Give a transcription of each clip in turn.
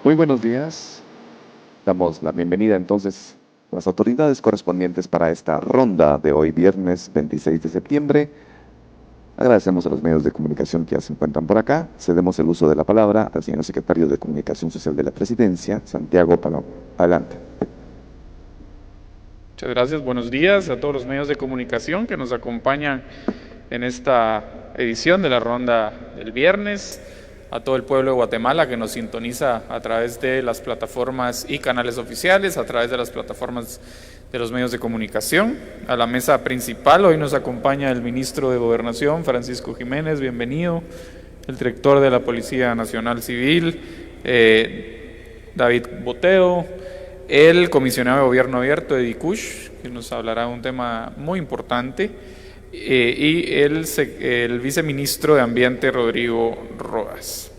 Muy buenos días. Damos la bienvenida entonces a las autoridades correspondientes para esta ronda de hoy, viernes 26 de septiembre. Agradecemos a los medios de comunicación que ya se encuentran por acá. Cedemos el uso de la palabra al señor secretario de Comunicación Social de la Presidencia, Santiago Palombo. Adelante. Muchas gracias, buenos días a todos los medios de comunicación que nos acompañan en esta edición de la ronda del viernes, a todo el pueblo de Guatemala que nos sintoniza a través de las plataformas y canales oficiales, a través de las plataformas de los medios de comunicación. A la mesa principal hoy nos acompaña el ministro de Gobernación, Francisco Jiménez, bienvenido, el director de la Policía Nacional Civil, David Boteo, el comisionado de Gobierno Abierto, Eddie Kush, que nos hablará de un tema muy importante, y el viceministro de Ambiente, Rodrigo Rodas.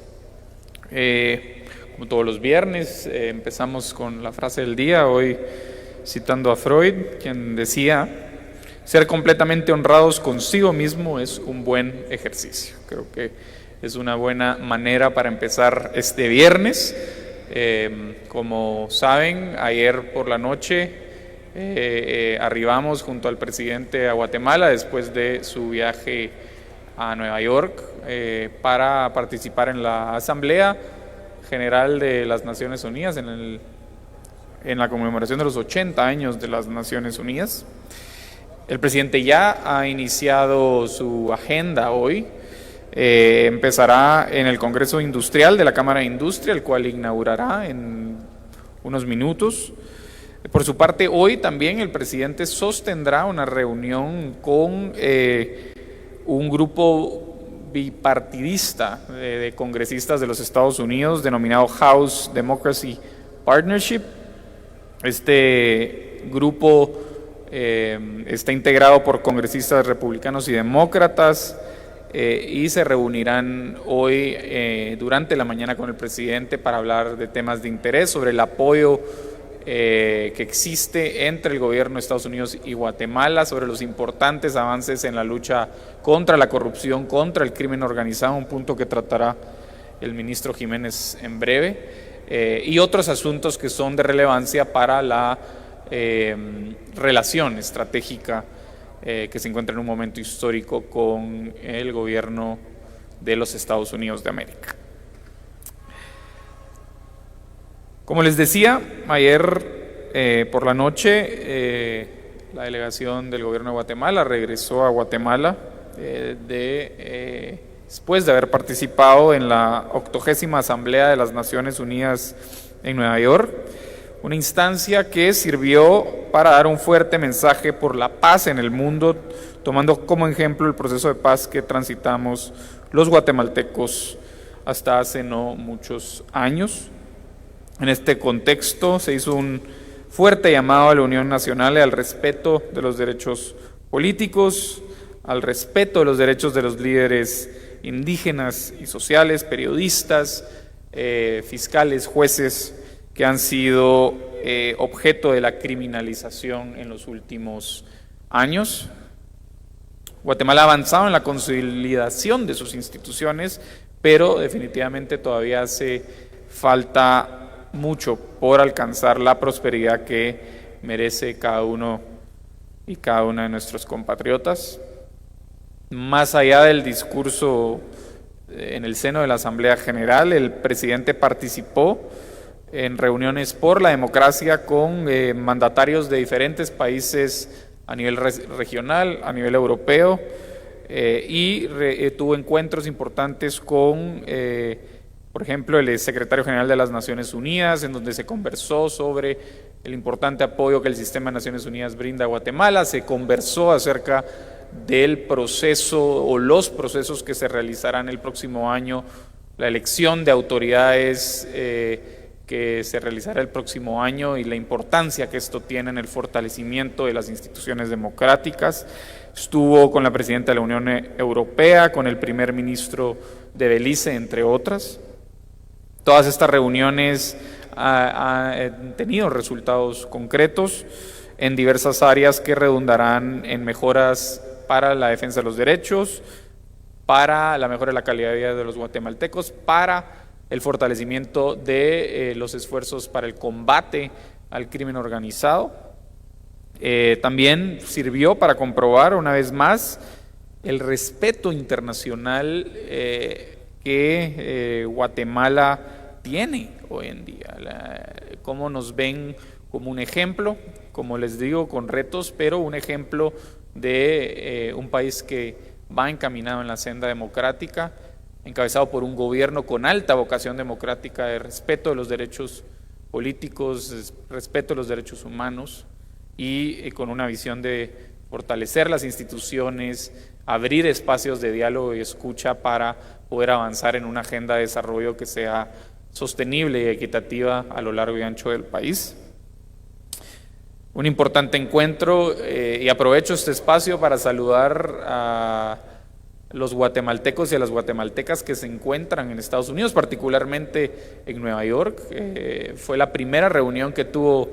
Como todos los viernes, empezamos con la frase del día, hoy citando a Freud, quien decía: ser completamente honrados consigo mismo es un buen ejercicio. Creo que es una buena manera para empezar este viernes. Como saben, ayer por la noche arribamos junto al presidente a Guatemala después de su viaje a Nueva York para participar en la Asamblea General de las Naciones Unidas en la conmemoración de los 80 años de las Naciones Unidas. El presidente ya ha iniciado su agenda hoy. Empezará en el Congreso Industrial de la Cámara de Industria, el cual inaugurará en unos minutos. Por su parte, hoy también el presidente sostendrá una reunión con un grupo bipartidista de congresistas de los Estados Unidos denominado House Democracy Partnership. Este grupo está integrado por congresistas republicanos y demócratas y se reunirán hoy durante la mañana con el presidente para hablar de temas de interés sobre el apoyo que existe entre el gobierno de Estados Unidos y Guatemala, sobre los importantes avances en la lucha contra la corrupción, contra el crimen organizado, un punto que tratará el ministro Jiménez en breve, y otros asuntos que son de relevancia para la relación estratégica que se encuentra en un momento histórico con el gobierno de los Estados Unidos de América. Como les decía, ayer por la noche la delegación del gobierno de Guatemala regresó a Guatemala después de haber participado en la 80ª Asamblea de las Naciones Unidas en Nueva York, una instancia que sirvió para dar un fuerte mensaje por la paz en el mundo, tomando como ejemplo el proceso de paz que transitamos los guatemaltecos hasta hace no muchos años. En este contexto se hizo un fuerte llamado a la Unión Nacional al respeto de los derechos políticos, al respeto de los derechos de los líderes indígenas y sociales, periodistas, fiscales, jueces, que han sido objeto de la criminalización en los últimos años. Guatemala ha avanzado en la consolidación de sus instituciones, pero definitivamente todavía hace falta mucho por alcanzar la prosperidad que merece cada uno y cada una de nuestros compatriotas. Más allá del discurso en el seno de la Asamblea General, el presidente participó en reuniones por la democracia con mandatarios de diferentes países a nivel regional, a nivel europeo, y tuvo encuentros importantes con, por ejemplo, el secretario general de las Naciones Unidas, en donde se conversó sobre el importante apoyo que el sistema de Naciones Unidas brinda a Guatemala. Se conversó acerca del proceso o los procesos que se realizarán el próximo año, la elección de autoridades que se realizará el próximo año y la importancia que esto tiene en el fortalecimiento de las instituciones democráticas. Estuvo con la presidenta de la Unión Europea, con el primer ministro de Belice, entre otras. Todas estas reuniones han tenido resultados concretos en diversas áreas que redundarán en mejoras para la defensa de los derechos, para la mejora de la calidad de vida de los guatemaltecos, para el fortalecimiento de los esfuerzos para el combate al crimen organizado. También sirvió para comprobar una vez más el respeto internacional que Guatemala tiene hoy en día, cómo nos ven como un ejemplo, como les digo, con retos, pero un ejemplo de un país que va encaminado en la senda democrática, encabezado por un gobierno con alta vocación democrática, de respeto de los derechos políticos, respeto de los derechos humanos y con una visión de fortalecer las instituciones, abrir espacios de diálogo y escucha para poder avanzar en una agenda de desarrollo que sea sostenible y equitativa a lo largo y ancho del país. Un importante encuentro y aprovecho este espacio para saludar a los guatemaltecos y a las guatemaltecas que se encuentran en Estados Unidos, particularmente en Nueva York. Fue la primera reunión que tuvo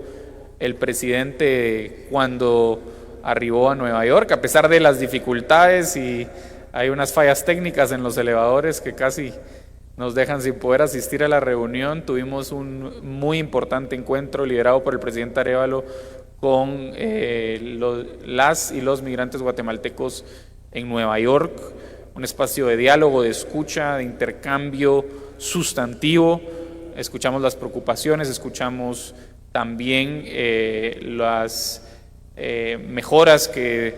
el presidente cuando arribó a Nueva York, a pesar de las dificultades y hay unas fallas técnicas en los elevadores que casi nos dejan sin poder asistir a la reunión. Tuvimos un muy importante encuentro liderado por el presidente Arévalo con las y los migrantes guatemaltecos en Nueva York, un espacio de diálogo, de escucha, de intercambio sustantivo. Escuchamos las preocupaciones, escuchamos también las mejoras que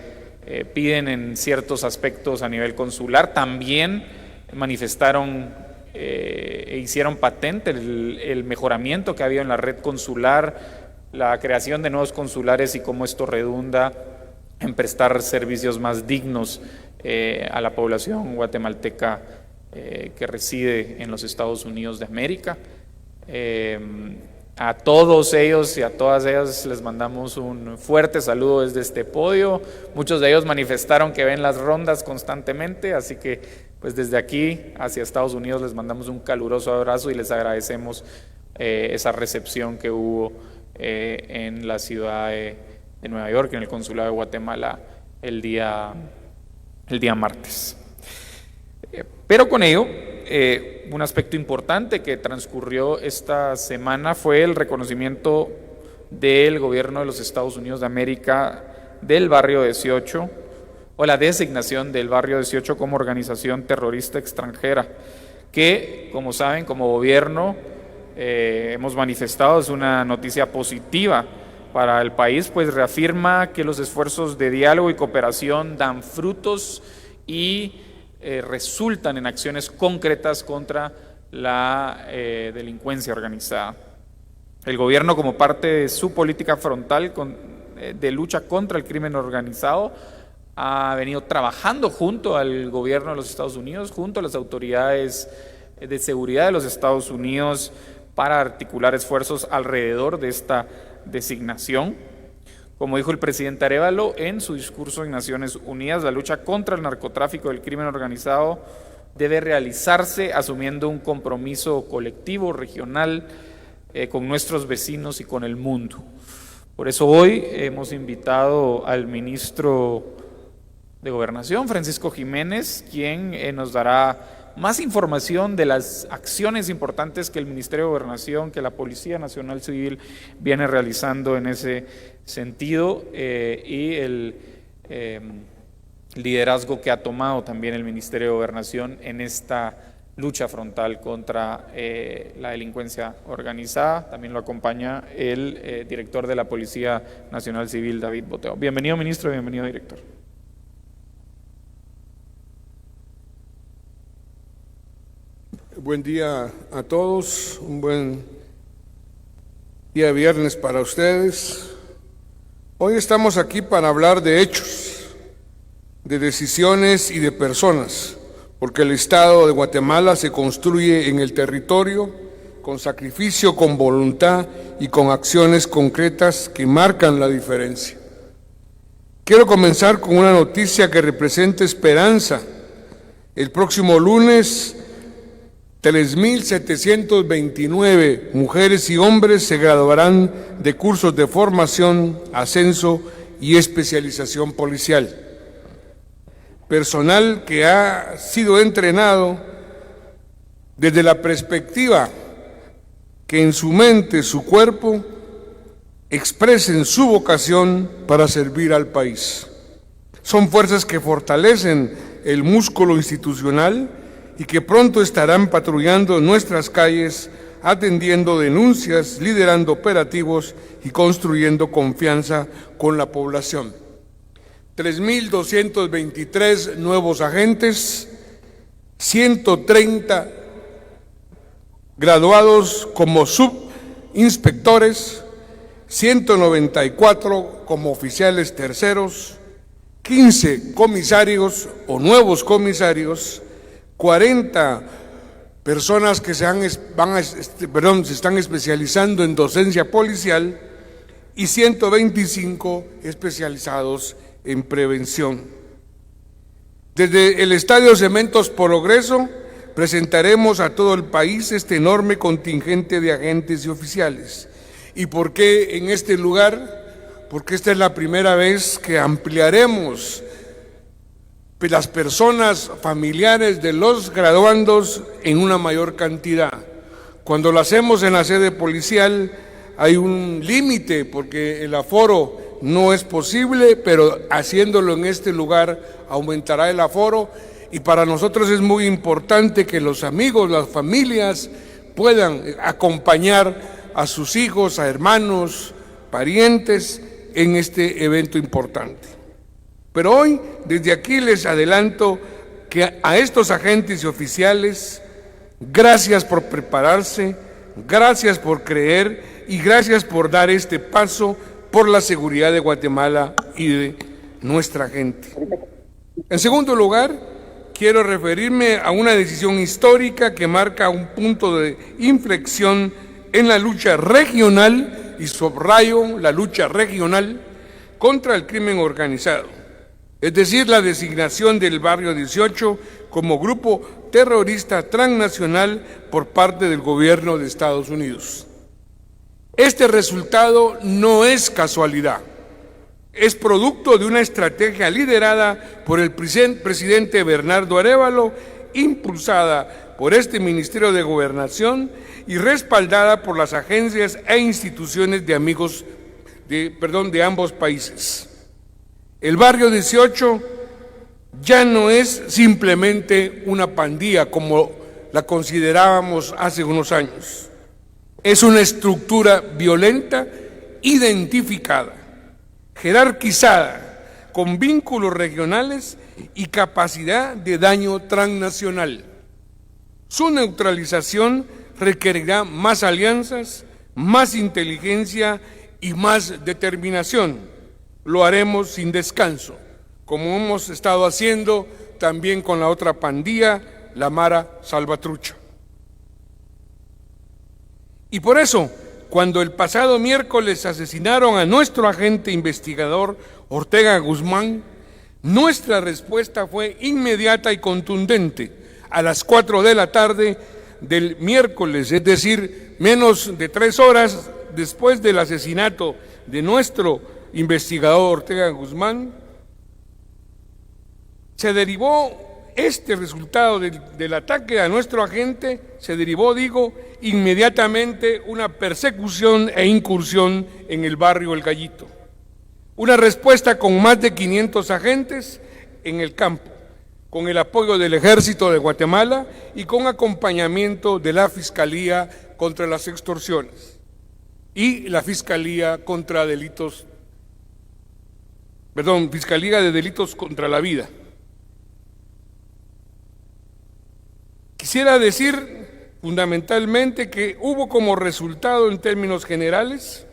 piden en ciertos aspectos a nivel consular. También manifestaron e hicieron patente el mejoramiento que ha habido en la red consular, la creación de nuevos consulares y cómo esto redunda en prestar servicios más dignos a la población guatemalteca que reside en los Estados Unidos de América. A todos ellos y a todas ellas les mandamos un fuerte saludo desde este podio. Muchos de ellos manifestaron que ven las rondas constantemente, así que pues desde aquí hacia Estados Unidos les mandamos un caluroso abrazo y les agradecemos esa recepción que hubo en la ciudad de Nueva York, en el Consulado de Guatemala el día martes. Pero con ello, un aspecto importante que transcurrió esta semana fue el reconocimiento del gobierno de los Estados Unidos de América del Barrio 18, o la designación del Barrio 18 como organización terrorista extranjera, que, como saben, como gobierno hemos manifestado, es una noticia positiva para el país, pues reafirma que los esfuerzos de diálogo y cooperación dan frutos y resultan en acciones concretas contra la delincuencia organizada. El gobierno, como parte de su política frontal de lucha contra el crimen organizado, ha venido trabajando junto al gobierno de los Estados Unidos, junto a las autoridades de seguridad de los Estados Unidos, para articular esfuerzos alrededor de esta designación. Como dijo el presidente Arévalo en su discurso en Naciones Unidas, la lucha contra el narcotráfico y el crimen organizado debe realizarse asumiendo un compromiso colectivo, regional, con nuestros vecinos y con el mundo. Por eso hoy hemos invitado al ministro de Gobernación, Francisco Jiménez, quien nos dará más información de las acciones importantes que el Ministerio de Gobernación, que la Policía Nacional Civil viene realizando en ese sentido y el liderazgo que ha tomado también el Ministerio de Gobernación en esta lucha frontal contra la delincuencia organizada. También lo acompaña el director de la Policía Nacional Civil, David Boteo. Bienvenido, ministro, bienvenido, director. Buen día a todos, un buen día viernes para ustedes. Hoy estamos aquí para hablar de hechos, de decisiones y de personas, porque el Estado de Guatemala se construye en el territorio con sacrificio, con voluntad y con acciones concretas que marcan la diferencia. Quiero comenzar con una noticia que representa esperanza. El próximo lunes 3.729 mujeres y hombres se graduarán de cursos de formación, ascenso y especialización policial. Personal que ha sido entrenado desde la perspectiva que en su mente, su cuerpo, expresen su vocación para servir al país. Son fuerzas que fortalecen el músculo institucional y que pronto estarán patrullando nuestras calles, atendiendo denuncias, liderando operativos y construyendo confianza con la población. 3.223 nuevos agentes, 130 graduados como subinspectores, 194 como oficiales terceros, 15 comisarios o nuevos comisarios, 40 personas que se están especializando en docencia policial y 125 especializados en prevención. Desde el Estadio Cementos Progreso presentaremos a todo el país este enorme contingente de agentes y oficiales. ¿Y por qué en este lugar? Porque esta es la primera vez que ampliaremos las personas familiares de los graduandos en una mayor cantidad. Cuando lo hacemos en la sede policial hay un límite porque el aforo no es posible, pero haciéndolo en este lugar aumentará el aforo, y para nosotros es muy importante que los amigos, las familias puedan acompañar a sus hijos, a hermanos, parientes en este evento importante. Pero hoy, desde aquí les adelanto que a estos agentes y oficiales, gracias por prepararse, gracias por creer y gracias por dar este paso por la seguridad de Guatemala y de nuestra gente. En segundo lugar, quiero referirme a una decisión histórica que marca un punto de inflexión en la lucha regional, y subrayo la lucha regional, contra el crimen organizado, es decir, la designación del Barrio 18 como grupo terrorista transnacional por parte del gobierno de Estados Unidos. Este resultado no es casualidad, es producto de una estrategia liderada por el presidente Bernardo Arévalo, impulsada por este Ministerio de Gobernación y respaldada por las agencias e instituciones de ambos países. El Barrio 18 ya no es simplemente una pandilla como la considerábamos hace unos años. Es una estructura violenta, identificada, jerarquizada, con vínculos regionales y capacidad de daño transnacional. Su neutralización requerirá más alianzas, más inteligencia y más determinación. Lo haremos sin descanso, como hemos estado haciendo también con la otra pandilla, la Mara Salvatrucha. Y por eso, cuando el pasado miércoles asesinaron a nuestro agente investigador Ortega Guzmán, nuestra respuesta fue inmediata y contundente. A las 4 de la tarde del miércoles, es decir, menos de 3 horas después del asesinato de nuestro investigador Ortega Guzmán, se derivó este resultado del ataque a nuestro agente, se derivó, inmediatamente una persecución e incursión en el barrio El Gallito. Una respuesta con más de 500 agentes en el campo, con el apoyo del Ejército de Guatemala y con acompañamiento de la Fiscalía contra las Extorsiones y la Fiscalía Fiscalía de Delitos contra la Vida. Quisiera decir fundamentalmente que hubo como resultado, en términos generales,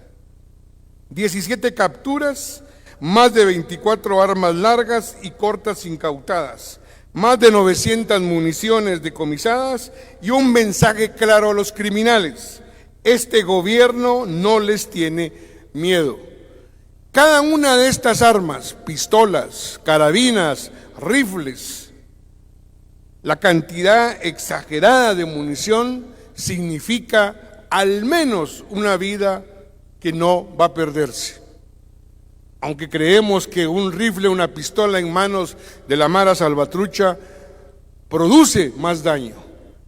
17 capturas, más de 24 armas largas y cortas incautadas, más de 900 municiones decomisadas y un mensaje claro a los criminales: este gobierno no les tiene miedo. Cada una de estas armas, pistolas, carabinas, rifles, la cantidad exagerada de munición significa al menos una vida que no va a perderse. Aunque creemos que un rifle, una pistola en manos de la Mara Salvatrucha produce más daño,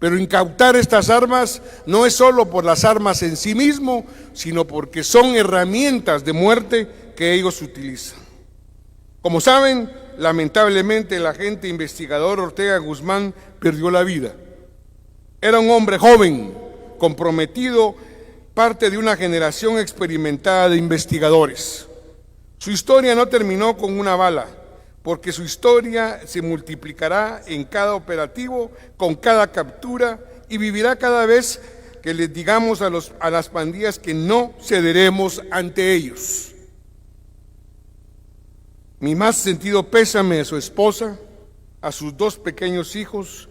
Pero incautar estas armas no es solo por las armas en sí mismo, sino porque son herramientas de muerte que ellos utilizan. Como saben, lamentablemente el agente investigador Ortega Guzmán perdió la vida. Era un hombre joven, comprometido, parte de una generación experimentada de investigadores. Su historia no terminó con una bala, porque su historia se multiplicará en cada operativo, con cada captura, y vivirá cada vez que les digamos a las pandillas que no cederemos ante ellos. Mi más sentido pésame a su esposa, a sus 2 pequeños hijos,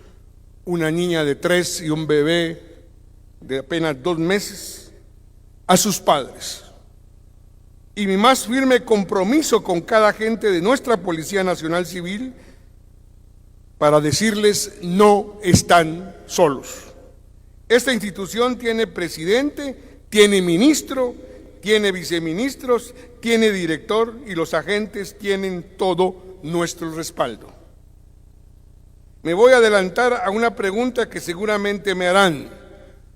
una niña de 3 y un bebé de apenas 2 meses, a sus padres. Y mi más firme compromiso con cada agente de nuestra Policía Nacional Civil para decirles: no están solos. Esta institución tiene presidente, tiene ministro, tiene viceministros, tiene director, y los agentes tienen todo nuestro respaldo. Me voy a adelantar a una pregunta que seguramente me harán: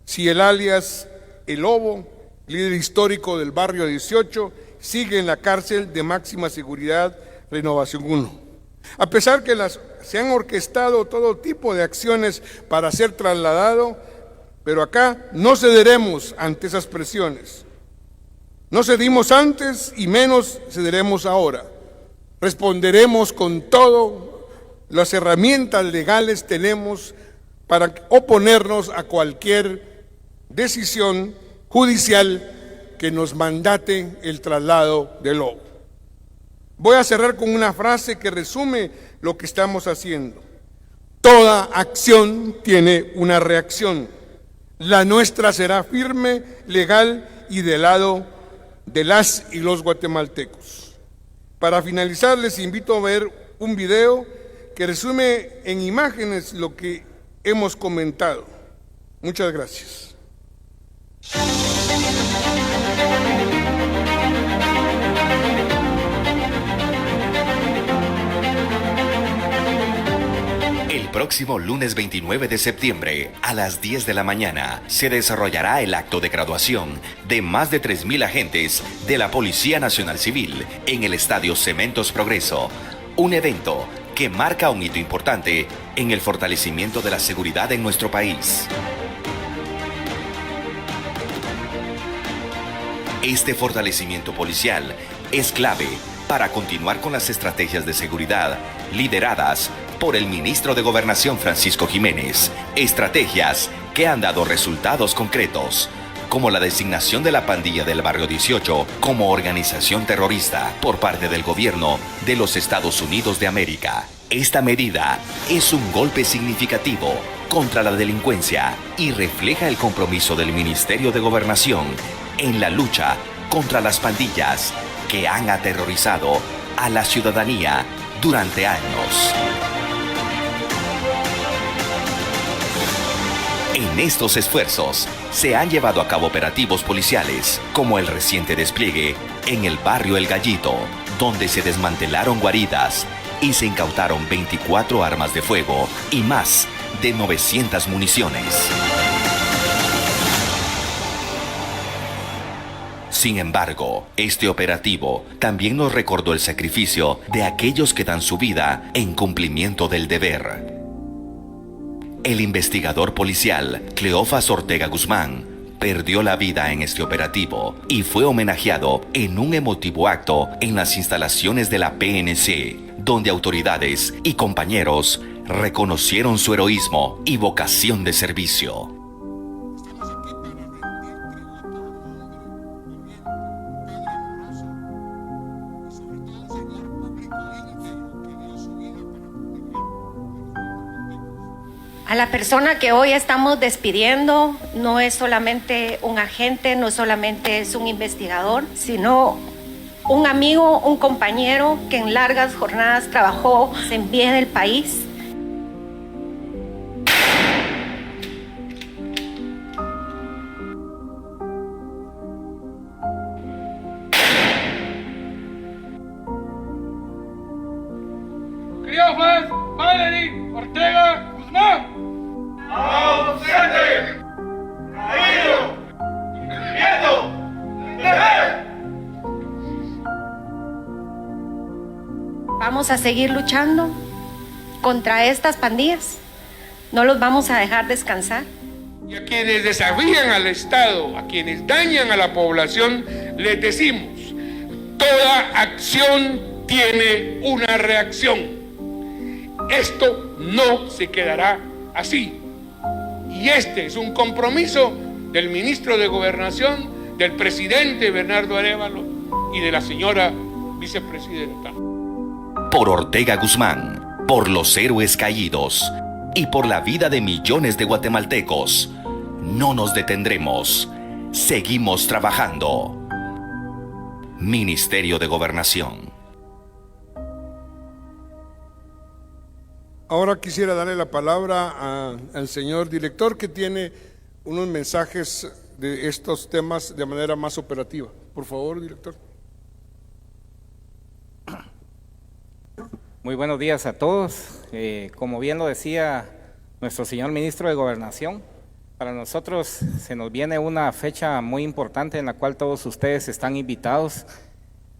si el alias El Lobo, líder histórico del barrio 18, sigue en la cárcel de máxima seguridad Renovación 1. A pesar que se han orquestado todo tipo de acciones para ser trasladado, pero acá no cederemos ante esas presiones. No cedimos antes y menos cederemos ahora. Responderemos con todo. Las herramientas legales tenemos para oponernos a cualquier decisión judicial que nos mandate el traslado del Lobo. Voy a cerrar con una frase que resume lo que estamos haciendo. Toda acción tiene una reacción. La nuestra será firme, legal y del lado de las y los guatemaltecos. Para finalizar, les invito a ver un video que resume en imágenes lo que hemos comentado. Muchas gracias. El próximo lunes 29 de septiembre, a las 10 de la mañana, se desarrollará el acto de graduación de más de 3.000 agentes de la Policía Nacional Civil en el Estadio Cementos Progreso, un evento que marca un hito importante en el fortalecimiento de la seguridad en nuestro país. Este fortalecimiento policial es clave para continuar con las estrategias de seguridad lideradas por el ministro de Gobernación Francisco Jiménez, estrategias que han dado resultados concretos, como la designación de la pandilla del Barrio 18 como organización terrorista por parte del gobierno de los Estados Unidos de América. Esta medida es un golpe significativo contra la delincuencia y refleja el compromiso del Ministerio de Gobernación en la lucha contra las pandillas que han aterrorizado a la ciudadanía durante años. En estos esfuerzos se han llevado a cabo operativos policiales, como el reciente despliegue en el barrio El Gallito, donde se desmantelaron guaridas y se incautaron 24 armas de fuego y más de 900 municiones. Sin embargo, este operativo también nos recordó el sacrificio de aquellos que dan su vida en cumplimiento del deber. El investigador policial Cleofas Ortega Guzmán perdió la vida en este operativo y fue homenajeado en un emotivo acto en las instalaciones de la PNC, donde autoridades y compañeros reconocieron su heroísmo y vocación de servicio. A la persona que hoy estamos despidiendo no es solamente un agente, no solamente es un investigador, sino un amigo, un compañero que en largas jornadas trabajó en bien del país. Cleofas Valery Ortega Guzmán. vamos a seguir luchando contra estas pandillas. No los vamos a dejar descansar. Y a quienes desafían al Estado, a quienes dañan a la población, les decimos: toda acción tiene una reacción. Esto no se quedará así. Y este es un compromiso del ministro de Gobernación, del presidente Bernardo Arévalo y de la señora vicepresidenta. Por Ortega Guzmán, por los héroes caídos y por la vida de millones de guatemaltecos, no nos detendremos. Seguimos trabajando. Ministerio de Gobernación. Ahora quisiera darle la palabra al señor director, que tiene unos mensajes de estos temas de manera más operativa. Por favor, director. Muy buenos días a todos. Como bien lo decía nuestro señor ministro de Gobernación, para nosotros se nos viene una fecha muy importante en la cual todos ustedes están invitados.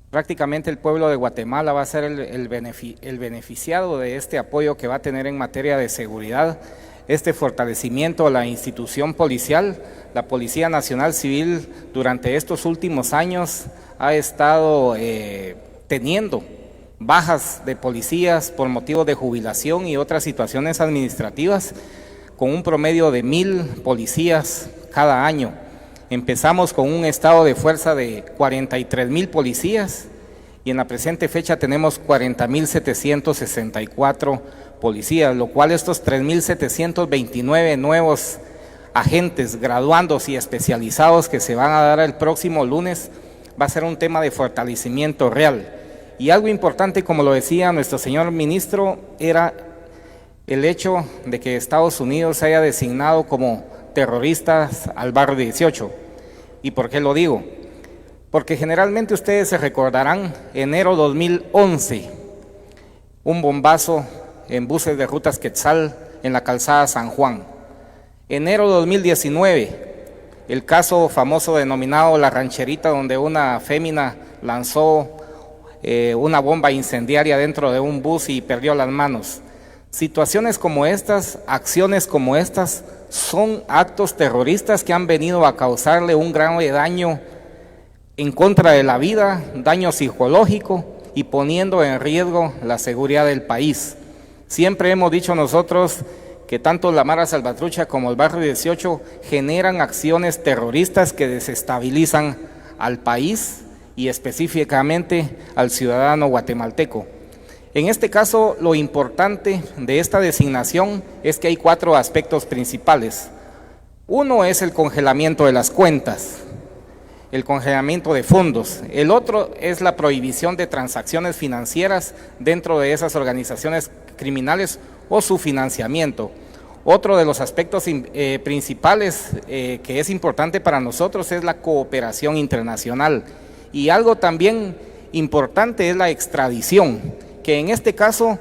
Prácticamente el pueblo de Guatemala va a ser el beneficiado de este apoyo que va a tener en materia de seguridad, este fortalecimiento de la institución policial. La Policía Nacional Civil durante estos últimos años ha estado teniendo bajas de policías por motivos de jubilación y otras situaciones administrativas, con un promedio de 1,000 policías cada año. Empezamos con un estado de fuerza de 43,000 policías y en la presente fecha tenemos 40,764 policías, lo cual estos 3,729 nuevos agentes graduandos y especializados que se van a dar el próximo lunes va a ser un tema de fortalecimiento real. Y algo importante, como lo decía nuestro señor ministro, era el hecho de que Estados Unidos haya designado como terroristas al barrio 18. ¿Y por qué lo digo? Porque generalmente ustedes se recordarán, enero 2011, un bombazo en buses de rutas Quetzal en la calzada San Juan. Enero 2019, el caso famoso denominado La Rancherita, donde una fémina lanzó una bomba incendiaria dentro de un bus y perdió las manos. Situaciones como estas, acciones como estas, son actos terroristas que han venido a causarle un grave daño en contra de la vida, daño psicológico y poniendo en riesgo la seguridad del país. Siempre hemos dicho nosotros que tanto la Mara Salvatrucha como el barrio 18 generan acciones terroristas que desestabilizan al país y específicamente al ciudadano guatemalteco. En este caso, lo importante de esta designación es que hay 4 aspectos principales. Uno es el congelamiento de las cuentas, el congelamiento de fondos. El otro es la prohibición de transacciones financieras dentro de esas organizaciones criminales o su financiamiento. Otro de los aspectos principales que es importante para nosotros es la cooperación internacional. Y algo también importante es la extradición, que en este caso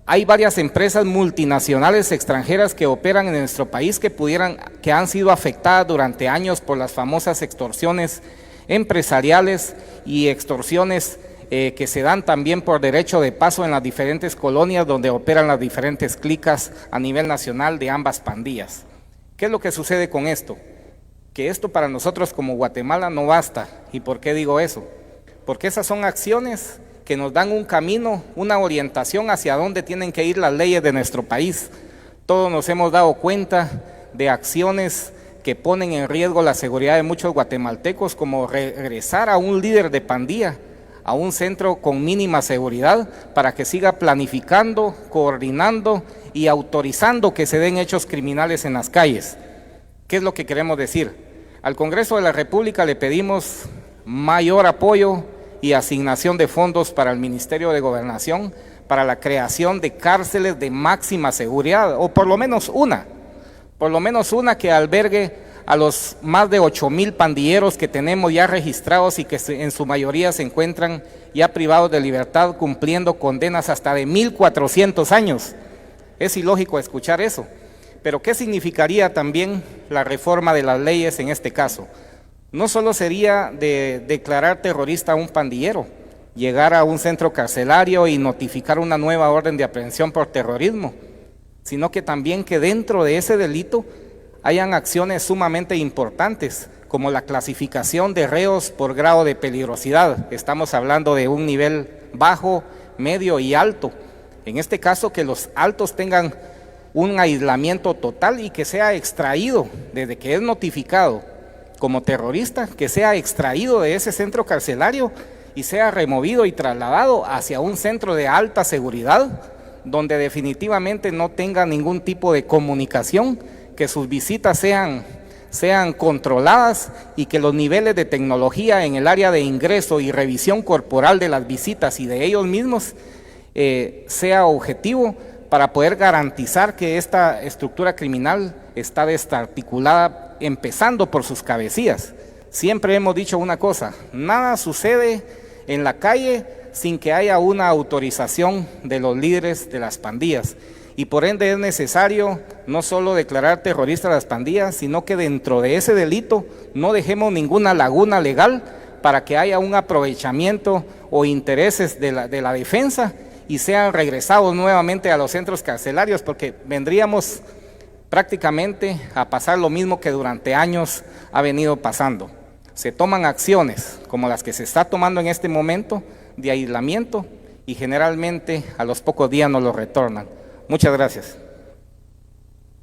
hay varias empresas multinacionales extranjeras que operan en nuestro país que han sido afectadas durante años por las famosas extorsiones empresariales y extorsiones que se dan también por derecho de paso en las diferentes colonias donde operan las diferentes clicas a nivel nacional de ambas pandillas. ¿Qué es lo que sucede con esto? Que esto para nosotros como Guatemala no basta. ¿Y por qué digo eso? Porque esas son acciones que nos dan un camino, una orientación hacia dónde tienen que ir las leyes de nuestro país. Todos nos hemos dado cuenta de acciones que ponen en riesgo la seguridad de muchos guatemaltecos, como regresar a un líder de pandilla a un centro con mínima seguridad para que siga planificando, coordinando y autorizando que se den hechos criminales en las calles. ¿Qué es lo que queremos decir? Al Congreso de la República le pedimos mayor apoyo y asignación de fondos para el Ministerio de Gobernación para la creación de cárceles de máxima seguridad, o por lo menos una que albergue a los más de 8,000 pandilleros que tenemos ya registrados y que en su mayoría se encuentran ya privados de libertad cumpliendo condenas hasta de 1,400 años. Es ilógico escuchar eso, pero ¿qué significaría también la reforma de las leyes en este caso? No solo sería de declarar terrorista a un pandillero, llegar a un centro carcelario y notificar una nueva orden de aprehensión por terrorismo, sino que también que dentro de ese delito hayan acciones sumamente importantes, como la clasificación de reos por grado de peligrosidad. Estamos hablando de un nivel bajo, medio y alto. En este caso, que los altos tengan un aislamiento total y que sea extraído desde que es notificado como terrorista, que sea extraído de ese centro carcelario y sea removido y trasladado hacia un centro de alta seguridad, donde definitivamente no tenga ningún tipo de comunicación, que sus visitas sean controladas y que los niveles de tecnología en el área de ingreso y revisión corporal de las visitas y de ellos mismos sea objetivo para poder garantizar que esta estructura criminal está desarticulada, empezando por sus cabecillas. Siempre hemos dicho una cosa: nada sucede en la calle sin que haya una autorización de los líderes de las pandillas. Y por ende es necesario no solo declarar terroristas a las pandillas, sino que dentro de ese delito no dejemos ninguna laguna legal para que haya un aprovechamiento o intereses de la defensa y sean regresados nuevamente a los centros carcelarios, porque vendríamos prácticamente a pasar lo mismo que durante años ha venido pasando. Se toman acciones como las que se está tomando en este momento de aislamiento y generalmente a los pocos días nos lo retornan. Muchas gracias.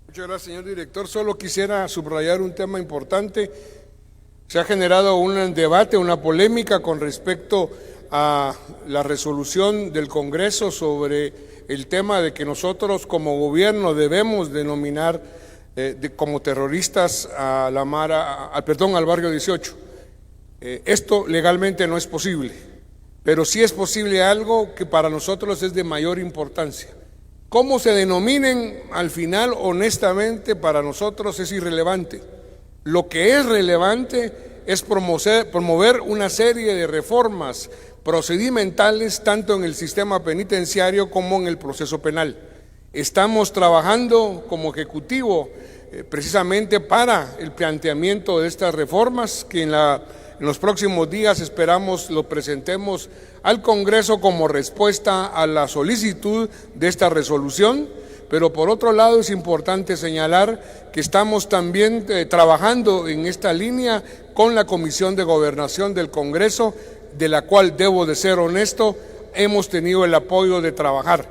Muchas gracias, señor director. Solo quisiera subrayar un tema importante. Se ha generado un debate, una polémica con respecto a la resolución del Congreso sobre el tema de que nosotros como gobierno debemos denominar como terroristas a la Mara, al barrio 18. Esto legalmente no es posible, pero sí es posible algo que para nosotros es de mayor importancia. Cómo se denominen al final, honestamente, para nosotros es irrelevante. Lo que es relevante es promover una serie de reformas procedimentales tanto en el sistema penitenciario como en el proceso penal. Estamos trabajando como Ejecutivo precisamente para el planteamiento de estas reformas que en los próximos días esperamos lo presentemos al Congreso como respuesta a la solicitud de esta resolución. Pero por otro lado es importante señalar que estamos también trabajando en esta línea con la Comisión de Gobernación del Congreso, de la cual, debo de ser honesto, hemos tenido el apoyo de trabajar.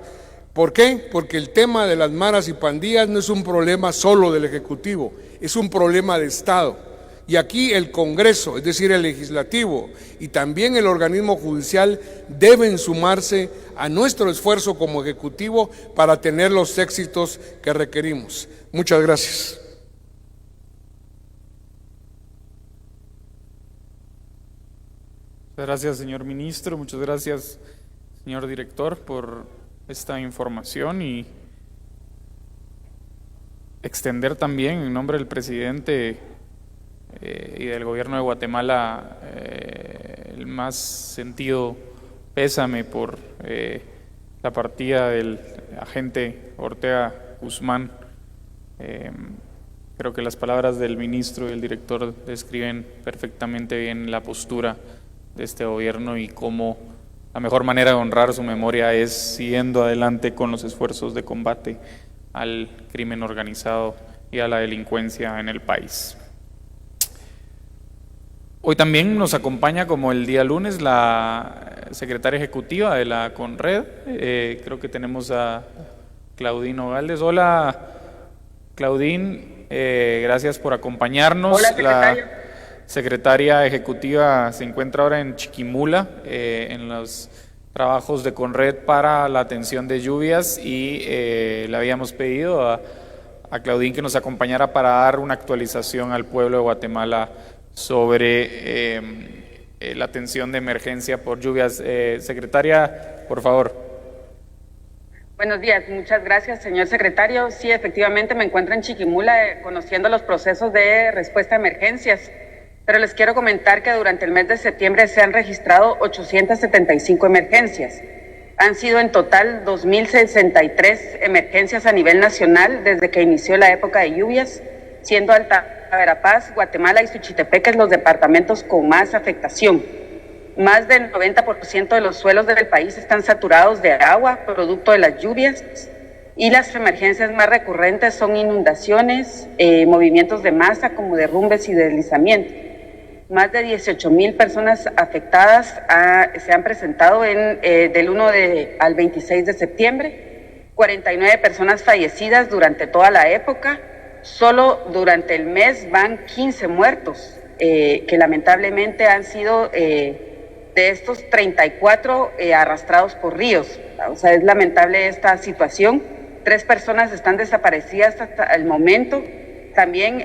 ¿Por qué? Porque el tema de las maras y pandillas no es un problema solo del Ejecutivo, es un problema de Estado. Y aquí el Congreso, es decir, el Legislativo y también el organismo judicial deben sumarse a nuestro esfuerzo como Ejecutivo para tener los éxitos que requerimos. Muchas gracias. Muchas gracias, señor ministro. Muchas gracias, señor director, por esta información y extender también en nombre del presidente y del gobierno de Guatemala el más sentido pésame por la partida del agente Ortega Guzmán. Creo que las palabras del ministro y el director describen perfectamente bien la postura de este gobierno y cómo la mejor manera de honrar su memoria es siguiendo adelante con los esfuerzos de combate al crimen organizado y a la delincuencia en el país. Hoy también nos acompaña, como el día lunes, la secretaria ejecutiva de la CONRED. Creo que tenemos a Claudín Nogales. Hola, Claudín, gracias por acompañarnos. Hola, secretario. La secretaria ejecutiva se encuentra ahora en Chiquimula, en los trabajos de CONRED para la atención de lluvias y le habíamos pedido a Claudín que nos acompañara para dar una actualización al pueblo de Guatemala sobre la atención de emergencia por lluvias. Secretaria, por favor. Buenos días, muchas gracias, señor secretario. Sí, efectivamente me encuentro en Chiquimula conociendo los procesos de respuesta a emergencias, pero les quiero comentar que durante el mes de septiembre se han registrado 875 emergencias. Han sido en total 2.063 emergencias a nivel nacional desde que inició la época de lluvias, siendo Alta Verapaz, Guatemala y Suchitepeques los departamentos con más afectación. Más del 90% de los suelos del país están saturados de agua, producto de las lluvias, y las emergencias más recurrentes son inundaciones, movimientos de masa como derrumbes y deslizamientos. Más de 18,000 personas afectadas se han presentado del 1 al 26 de septiembre, 49 personas fallecidas durante toda la época. Solo durante el mes van 15 muertos, que lamentablemente han sido de estos 34 arrastrados por ríos. O sea, es lamentable esta situación. 3 personas están desaparecidas hasta el momento, también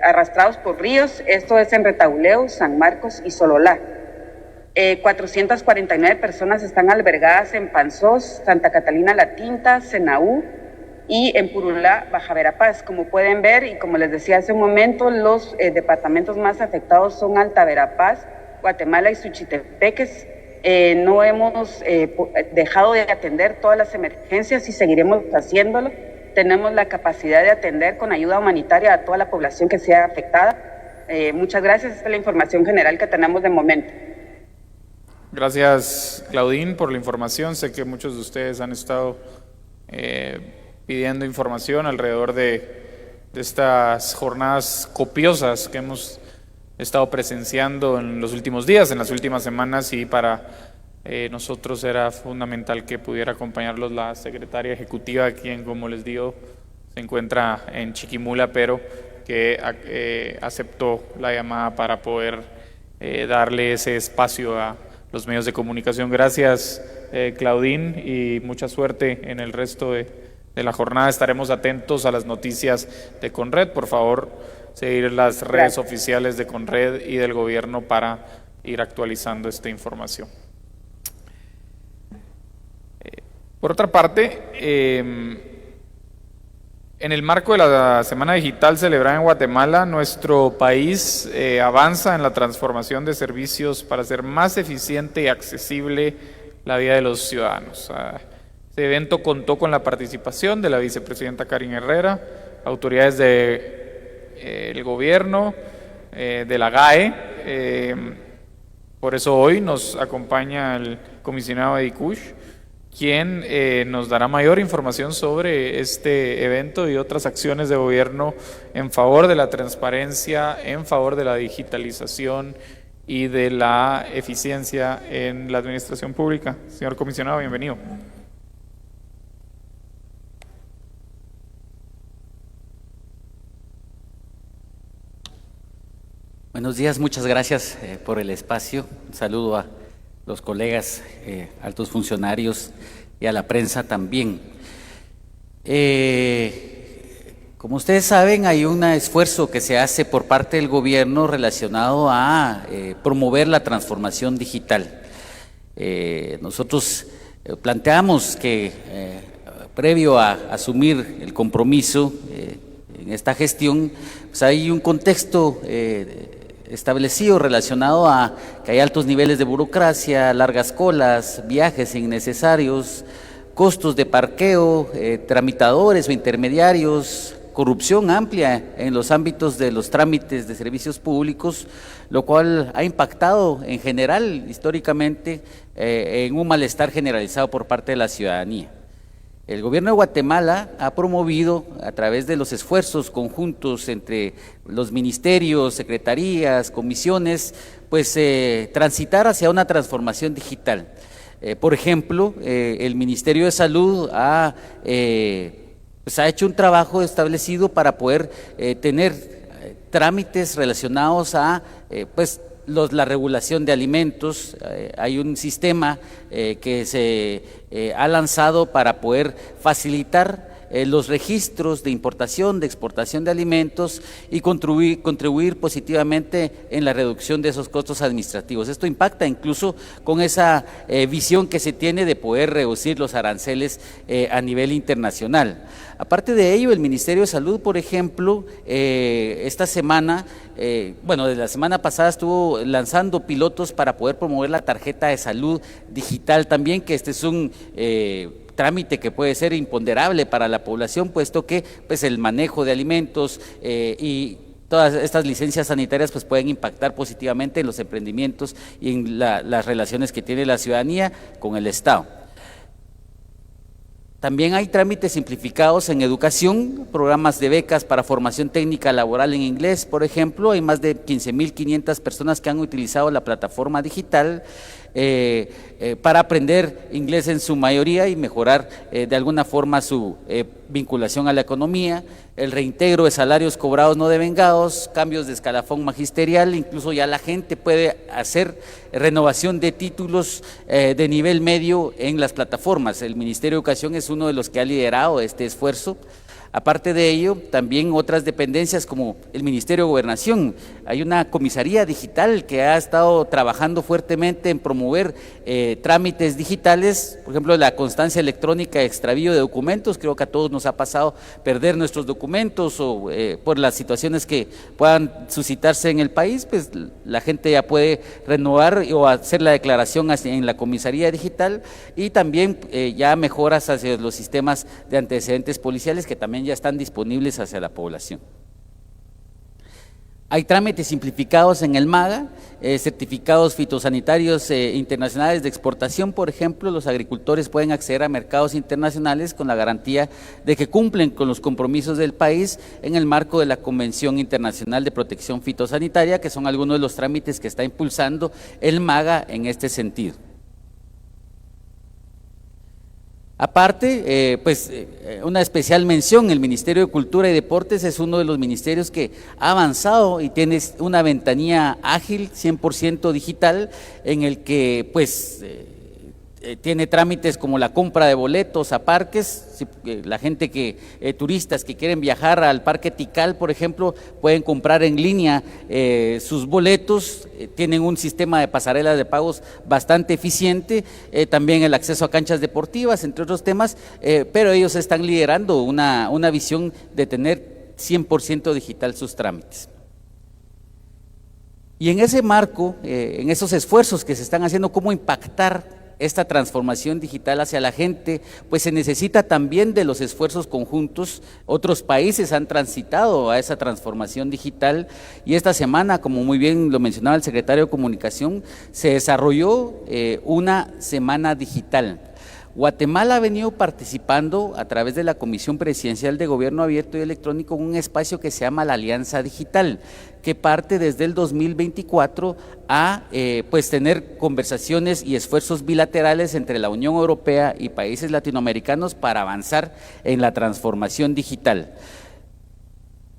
arrastrados por ríos. Esto es en Retauleu, San Marcos y Sololá. 449 personas están albergadas en Panzós, Santa Catalina La Tinta, Senaú y en Purulá, Baja Verapaz. Como pueden ver y como les decía hace un momento, los departamentos más afectados son Alta Verapaz, Guatemala y Suchitepeques. No hemos dejado de atender todas las emergencias y seguiremos haciéndolo. Tenemos la capacidad de atender con ayuda humanitaria a toda la población que sea afectada. Muchas gracias. Esta es la información general que tenemos de momento. Gracias, Claudine, por la información. Sé que muchos de ustedes han estado pidiendo información alrededor de estas jornadas copiosas que hemos estado presenciando en los últimos días, en las últimas semanas, y para nosotros era fundamental que pudiera acompañarlos la secretaria ejecutiva, quien, como les digo, se encuentra en Chiquimula, pero que aceptó la llamada para poder darle ese espacio a los medios de comunicación. Gracias, Claudine, y mucha suerte en el resto de la jornada. Estaremos atentos a las noticias de Conred. Por favor, seguir las redes oficiales de Conred y del gobierno para ir actualizando esta información. Por otra parte, en el marco de la Semana Digital celebrada en Guatemala, nuestro país avanza en la transformación de servicios para hacer más eficiente y accesible la vida de los ciudadanos. Este evento contó con la participación de la vicepresidenta Karin Herrera, autoridades del gobierno, de la GAE. Por eso hoy nos acompaña el comisionado de ICUSH, quien nos dará mayor información sobre este evento y otras acciones de gobierno en favor de la transparencia, en favor de la digitalización y de la eficiencia en la administración pública. Señor comisionado, bienvenido. Buenos días, muchas gracias por el espacio. Un saludo a los colegas, altos funcionarios y a la prensa también. Como ustedes saben, hay un esfuerzo que se hace por parte del gobierno relacionado a promover la transformación digital. Nosotros planteamos que previo a asumir el compromiso en esta gestión, pues hay un contexto establecido relacionado a que hay altos niveles de burocracia, largas colas, viajes innecesarios, costos de parqueo, tramitadores o intermediarios, corrupción amplia en los ámbitos de los trámites de servicios públicos, lo cual ha impactado en general, históricamente, en un malestar generalizado por parte de la ciudadanía. El gobierno de Guatemala ha promovido, a través de los esfuerzos conjuntos entre los ministerios, secretarías, comisiones, pues transitar hacia una transformación digital. Por ejemplo, el Ministerio de Salud ha hecho un trabajo establecido para poder tener trámites relacionados a la regulación de alimentos. Hay un sistema que se ha lanzado para poder facilitar los registros de importación, de exportación de alimentos y contribuir positivamente en la reducción de esos costos administrativos. Esto impacta incluso con esa visión que se tiene de poder reducir los aranceles a nivel internacional. Aparte de ello, el Ministerio de Salud, por ejemplo, esta semana, desde la semana pasada estuvo lanzando pilotos para poder promover la tarjeta de salud digital también, que este es un trámite que puede ser imponderable para la población, puesto que el manejo de alimentos y todas estas licencias sanitarias pues pueden impactar positivamente en los emprendimientos y en las relaciones que tiene la ciudadanía con el Estado. También hay trámites simplificados en educación, programas de becas para formación técnica laboral en inglés, por ejemplo. Hay más de 15.500 personas que han utilizado la plataforma digital para aprender inglés en su mayoría y mejorar de alguna forma su vinculación a la economía, el reintegro de salarios cobrados no devengados, cambios de escalafón magisterial, incluso ya la gente puede hacer renovación de títulos de nivel medio en las plataformas. El Ministerio de Educación es uno de los que ha liderado este esfuerzo. Aparte de ello, también otras dependencias como el Ministerio de Gobernación. Hay una comisaría digital que ha estado trabajando fuertemente en promover trámites digitales, por ejemplo, la constancia electrónica de extravío de documentos. Creo que a todos nos ha pasado perder nuestros documentos o por las situaciones que puedan suscitarse en el país, pues la gente ya puede renovar o hacer la declaración en la comisaría digital, y también ya mejoras hacia los sistemas de antecedentes policiales que también ya están disponibles hacia la población. Hay trámites simplificados en el MAGA, certificados fitosanitarios internacionales de exportación, por ejemplo. Los agricultores pueden acceder a mercados internacionales con la garantía de que cumplen con los compromisos del país en el marco de la Convención Internacional de Protección Fitosanitaria, que son algunos de los trámites que está impulsando el MAGA en este sentido. Aparte, una especial mención, el Ministerio de Cultura y Deportes es uno de los ministerios que ha avanzado y tiene una ventanilla ágil, 100% digital, en el que tiene trámites como la compra de boletos a parques. La gente turistas que quieren viajar al Parque Tikal, por ejemplo, pueden comprar en línea sus boletos. Tienen un sistema de pasarelas de pagos bastante eficiente, también el acceso a canchas deportivas, entre otros temas, pero ellos están liderando una visión de tener 100% digital sus trámites. Y en ese marco, en esos esfuerzos que se están haciendo, ¿cómo impactar esta transformación digital hacia la gente? Pues se necesita también de los esfuerzos conjuntos. Otros países han transitado a esa transformación digital, y esta semana, como muy bien lo mencionaba el secretario de Comunicación, se desarrolló una semana digital. Guatemala ha venido participando a través de la Comisión Presidencial de Gobierno Abierto y Electrónico en un espacio que se llama la Alianza Digital, que parte desde el 2024 a tener conversaciones y esfuerzos bilaterales entre la Unión Europea y países latinoamericanos para avanzar en la transformación digital.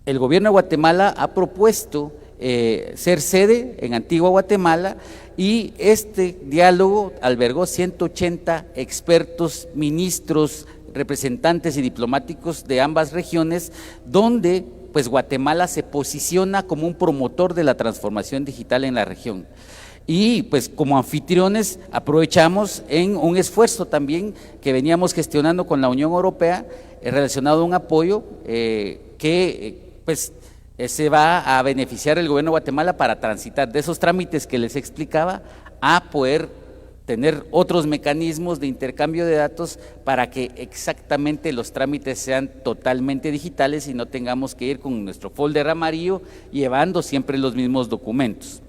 El gobierno de Guatemala ha propuesto ser sede en Antigua Guatemala, y este diálogo albergó 180 expertos, ministros, representantes y diplomáticos de ambas regiones, donde pues Guatemala se posiciona como un promotor de la transformación digital en la región. Y pues como anfitriones aprovechamos en un esfuerzo también que veníamos gestionando con la Unión Europea relacionado a un apoyo se va a beneficiar el gobierno de Guatemala para transitar de esos trámites que les explicaba a poder tener otros mecanismos de intercambio de datos para que exactamente los trámites sean totalmente digitales y no tengamos que ir con nuestro folder amarillo llevando siempre los mismos documentos.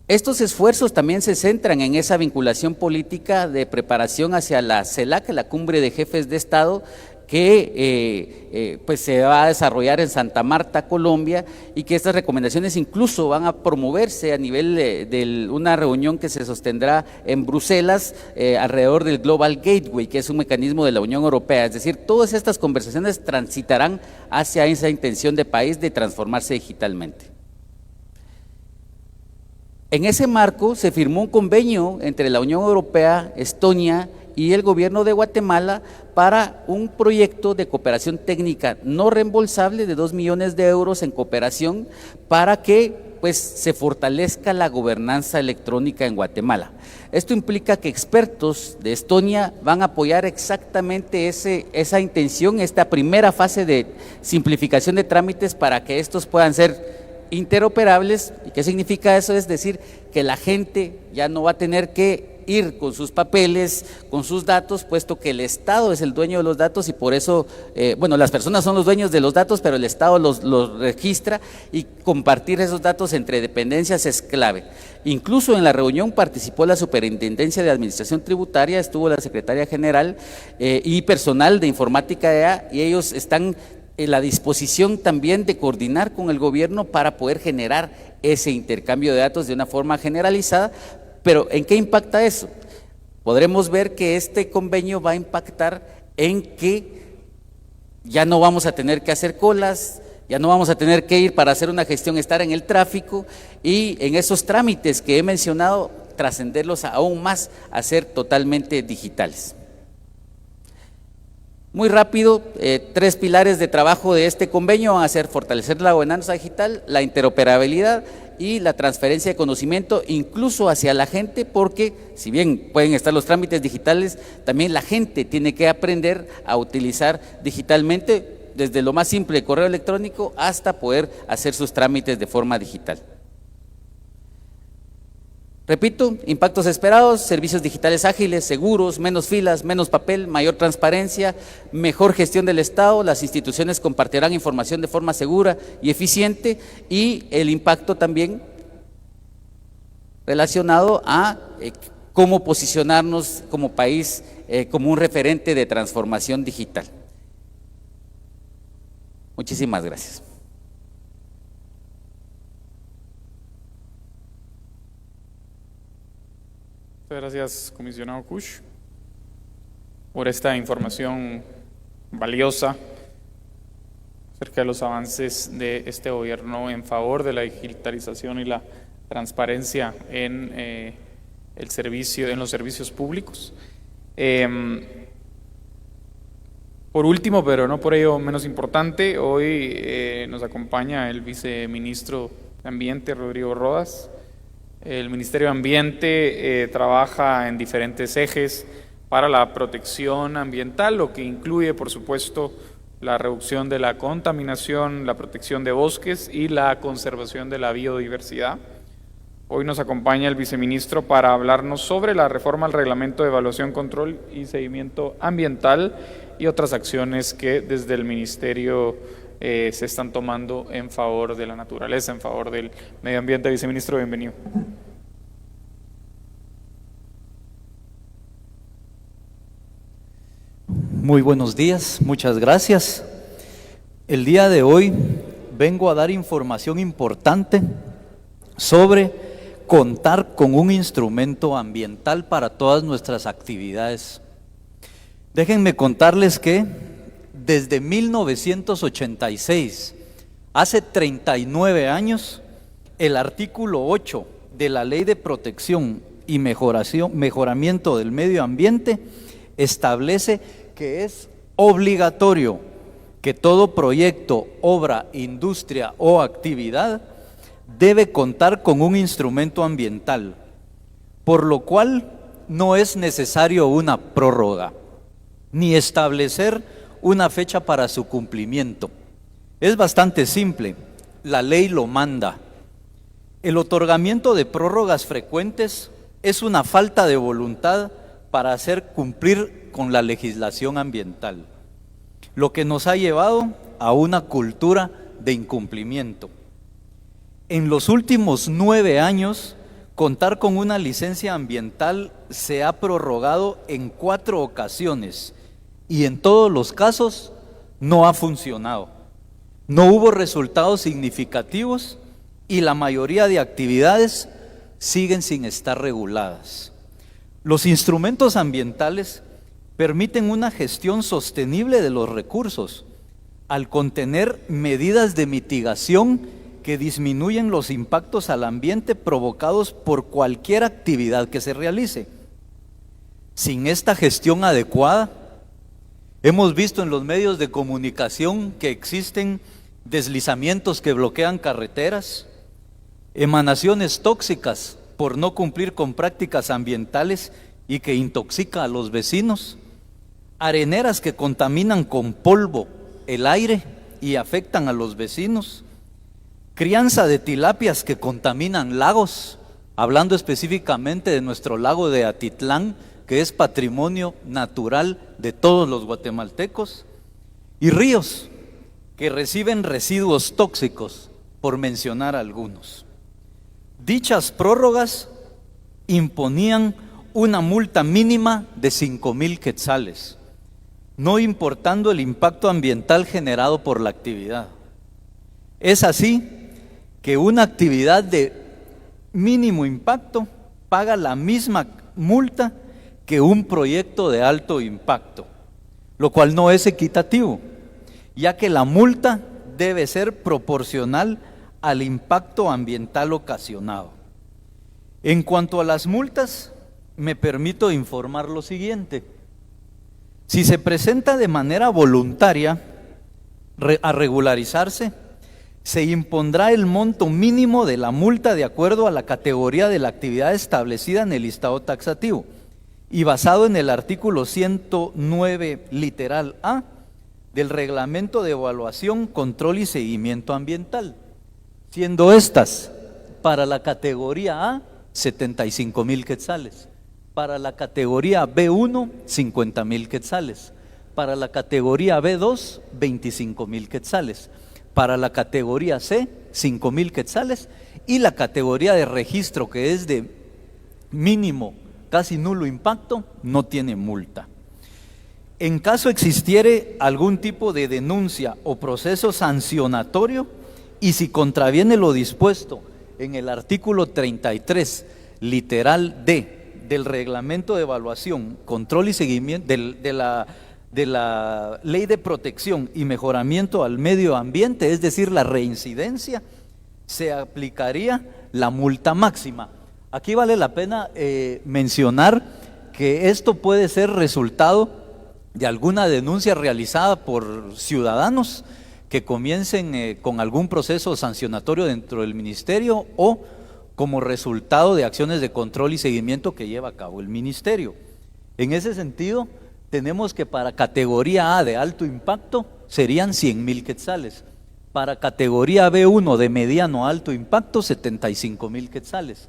Estos esfuerzos también se centran en esa vinculación política de preparación hacia la CELAC, la Cumbre de Jefes de Estado, que se va a desarrollar en Santa Marta, Colombia, y que estas recomendaciones incluso van a promoverse a nivel de una reunión que se sostendrá en Bruselas alrededor del Global Gateway, que es un mecanismo de la Unión Europea. Es decir, todas estas conversaciones transitarán hacia esa intención de país de transformarse digitalmente. En ese marco se firmó un convenio entre la Unión Europea, Estonia y el gobierno de Guatemala para un proyecto de cooperación técnica no reembolsable de 2 millones de euros en cooperación para que se fortalezca la gobernanza electrónica en Guatemala. Esto implica que expertos de Estonia van a apoyar exactamente esa intención, esta primera fase de simplificación de trámites para que estos puedan ser interoperables. ¿Y qué significa eso? Es decir, que la gente ya no va a tener que ir con sus papeles, con sus datos, puesto que el Estado es el dueño de los datos y por eso, las personas son los dueños de los datos, pero el Estado los registra, y compartir esos datos entre dependencias es clave. Incluso en la reunión participó la Superintendencia de Administración Tributaria, estuvo la Secretaria General y personal de informática de EA, y ellos están en la disposición también de coordinar con el gobierno para poder generar ese intercambio de datos de una forma generalizada. Pero ¿en qué impacta eso? Podremos ver que este convenio va a impactar en que ya no vamos a tener que hacer colas, ya no vamos a tener que ir para hacer una gestión, estar en el tráfico, y en esos trámites que he mencionado, trascenderlos aún más a ser totalmente digitales. Muy rápido, 3 pilares de trabajo de este convenio van a ser fortalecer la gobernanza digital, la interoperabilidad y la transferencia de conocimiento, incluso hacia la gente, porque si bien pueden estar los trámites digitales, también la gente tiene que aprender a utilizar digitalmente, desde lo más simple, correo electrónico, hasta poder hacer sus trámites de forma digital. Repito, impactos esperados: servicios digitales ágiles, seguros, menos filas, menos papel, mayor transparencia, mejor gestión del Estado, las instituciones compartirán información de forma segura y eficiente, y el impacto también relacionado a cómo posicionarnos como país como un referente de transformación digital. Muchísimas gracias. Muchas gracias, comisionado Kusch, por esta información valiosa acerca de los avances de este gobierno en favor de la digitalización y la transparencia en los servicios públicos. Por último, pero no por ello menos importante, hoy nos acompaña el viceministro de Ambiente, Rodrigo Rodas. El Ministerio de Ambiente trabaja en diferentes ejes para la protección ambiental, lo que incluye, por supuesto, la reducción de la contaminación, la protección de bosques y la conservación de la biodiversidad. Hoy nos acompaña el viceministro para hablarnos sobre la reforma al Reglamento de Evaluación, Control y Seguimiento Ambiental y otras acciones que desde el Ministerio se están tomando en favor de la naturaleza, en favor del medio ambiente. Viceministro, bienvenido. Muy buenos días, muchas gracias. El día de hoy vengo a dar información importante sobre contar con un instrumento ambiental para todas nuestras actividades. Déjenme contarles que desde 1986, hace 39 años, el artículo 8 de la Ley de Protección y Mejoramiento del Medio Ambiente establece que es obligatorio que todo proyecto, obra, industria o actividad debe contar con un instrumento ambiental, por lo cual no es necesario una prórroga, ni establecer una fecha para su cumplimiento. Es bastante simple, la ley lo manda. El otorgamiento de prórrogas frecuentes es una falta de voluntad para hacer cumplir con la legislación ambiental, lo que nos ha llevado a una cultura de incumplimiento. En los últimos 9 años, contar con una licencia ambiental se ha prorrogado en 4 ocasiones y en todos los casos no ha funcionado. No hubo resultados significativos y la mayoría de actividades siguen sin estar reguladas. Los instrumentos ambientales permiten una gestión sostenible de los recursos al contener medidas de mitigación que disminuyen los impactos al ambiente provocados por cualquier actividad que se realice. Sin esta gestión adecuada, hemos visto en los medios de comunicación que existen deslizamientos que bloquean carreteras, emanaciones tóxicas por no cumplir con prácticas ambientales y que intoxican a los vecinos, areneras que contaminan con polvo el aire y afectan a los vecinos, crianza de tilapias que contaminan lagos, hablando específicamente de nuestro lago de Atitlán, que es patrimonio natural de todos los guatemaltecos, y ríos que reciben residuos tóxicos, por mencionar algunos. Dichas prórrogas imponían una multa mínima de 5,000 quetzales, no importando el impacto ambiental generado por la actividad. Es así que una actividad de mínimo impacto paga la misma multa que un proyecto de alto impacto, lo cual no es equitativo, ya que la multa debe ser proporcional al impacto ambiental ocasionado. En cuanto a las multas, me permito informar lo siguiente. Si se presenta de manera voluntaria a regularizarse, se impondrá el monto mínimo de la multa de acuerdo a la categoría de la actividad establecida en el listado taxativo y basado en el artículo 109 literal A del Reglamento de Evaluación, Control y Seguimiento Ambiental, siendo estas para la categoría A 75,000 quetzales, para la categoría B1 50,000 quetzales, para la categoría B2 25,000 quetzales, para la categoría C 5,000 quetzales y la categoría de registro, que es de mínimo casi nulo impacto, no tiene multa. En caso existiere algún tipo de denuncia o proceso sancionatorio y si contraviene lo dispuesto en el artículo 33 literal D del Reglamento de Evaluación, Control y Seguimiento de la Ley de Protección y Mejoramiento al Medio Ambiente, es decir, la reincidencia, se aplicaría la multa máxima. Aquí vale la pena mencionar que esto puede ser resultado de alguna denuncia realizada por ciudadanos que comiencen con algún proceso sancionatorio dentro del ministerio o como resultado de acciones de control y seguimiento que lleva a cabo el ministerio. En ese sentido, tenemos que para categoría A de alto impacto serían 100,000 quetzales, para categoría B1 de mediano a alto impacto 75,000 quetzales,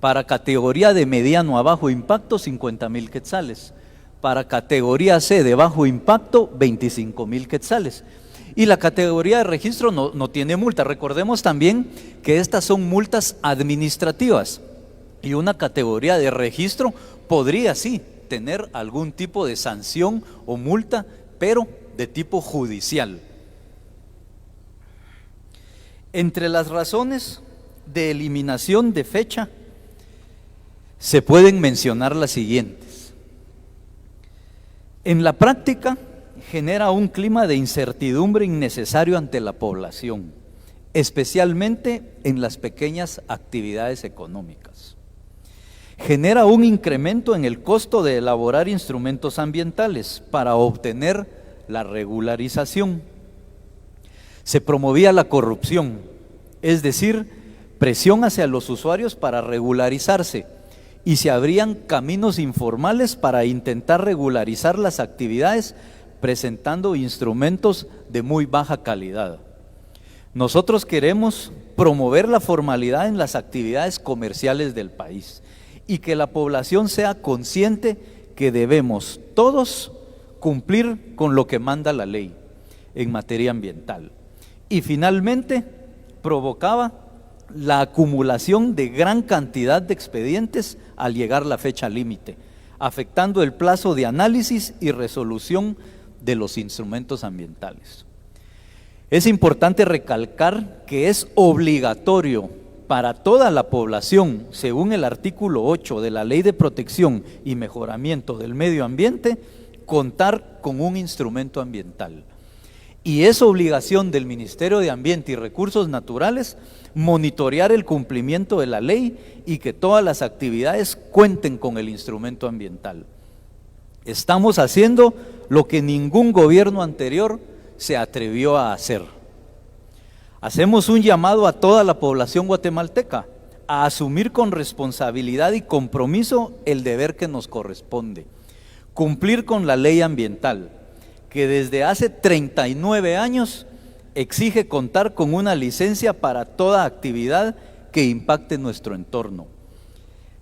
para categoría de mediano a bajo impacto 50,000 quetzales, para categoría C de bajo impacto 25,000 quetzales. Y la categoría de registro no tiene multa. Recordemos también que estas son multas administrativas y una categoría de registro podría sí tener algún tipo de sanción o multa, pero de tipo judicial. Entre las razones de eliminación de fecha se pueden mencionar las siguientes. En la práctica genera un clima de incertidumbre innecesario ante la población, especialmente en las pequeñas actividades económicas. Genera un incremento en el costo de elaborar instrumentos ambientales para obtener la regularización. Se promovía la corrupción, es decir, presión hacia los usuarios para regularizarse, y se abrían caminos informales para intentar regularizar las actividades presentando instrumentos de muy baja calidad. Nosotros queremos promover la formalidad en las actividades comerciales del país y que la población sea consciente que debemos todos cumplir con lo que manda la ley en materia ambiental. Y finalmente provocaba la acumulación de gran cantidad de expedientes al llegar la fecha límite, afectando el plazo de análisis y resolución de los instrumentos ambientales. Es importante recalcar que es obligatorio para toda la población, según el artículo 8 de la Ley de Protección y Mejoramiento del Medio Ambiente, contar con un instrumento ambiental. Y es obligación del Ministerio de Ambiente y Recursos Naturales monitorear el cumplimiento de la ley y que todas las actividades cuenten con el instrumento ambiental. Estamos haciendo lo que ningún gobierno anterior se atrevió a hacer. Hacemos un llamado a toda la población guatemalteca a asumir con responsabilidad y compromiso el deber que nos corresponde, cumplir con la ley ambiental, que desde hace 39 años exige contar con una licencia para toda actividad que impacte nuestro entorno.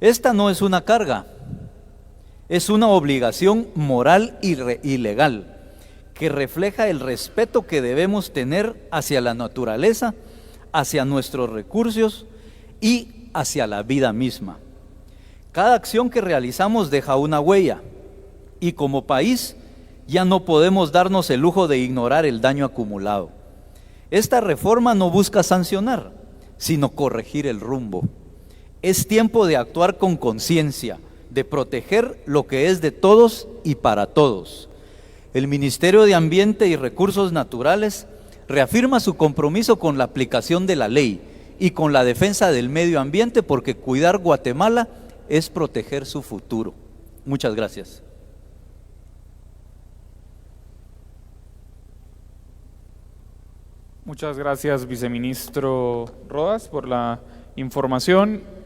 Esta no es una carga, es una obligación moral y legal que refleja el respeto que debemos tener hacia la naturaleza, hacia nuestros recursos y hacia la vida misma. Cada acción que realizamos deja una huella y como país ya no podemos darnos el lujo de ignorar el daño acumulado. Esta reforma no busca sancionar, sino corregir el rumbo. Es tiempo de actuar con conciencia, de proteger lo que es de todos y para todos. El Ministerio de Ambiente y Recursos Naturales reafirma su compromiso con la aplicación de la ley y con la defensa del medio ambiente, porque cuidar Guatemala es proteger su futuro. Muchas gracias. Muchas gracias, viceministro Rodas, por la información.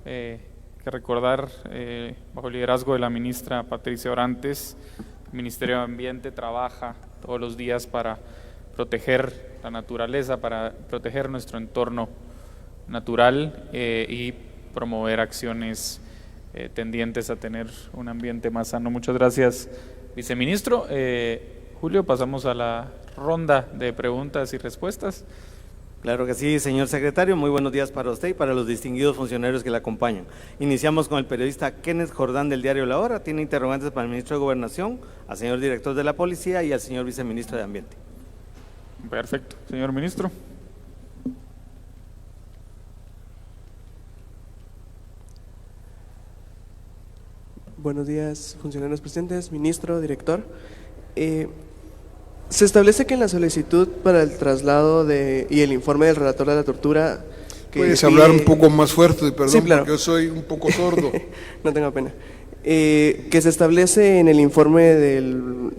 Que recordar, bajo el liderazgo de la ministra Patricia Orantes, el Ministerio de Ambiente trabaja todos los días para proteger la naturaleza, para proteger nuestro entorno natural y promover acciones tendientes a tener un ambiente más sano. Muchas gracias, viceministro. Julio, pasamos a la ronda de preguntas y respuestas. Claro que sí, señor secretario. Muy buenos días para usted y para los distinguidos funcionarios que le acompañan. Iniciamos con el periodista Kenneth Jordán del diario La Hora. Tiene interrogantes para el ministro de Gobernación, al señor director de la Policía y al señor viceministro de Ambiente. Perfecto. Señor ministro. Buenos días, funcionarios presentes, ministro, director. Se establece que en la solicitud para el traslado y el informe del relator de la tortura… ¿Puedes hablar un poco más fuerte? Perdón, sí, claro. Porque yo soy un poco sordo. No tengo pena. Que se establece en el informe del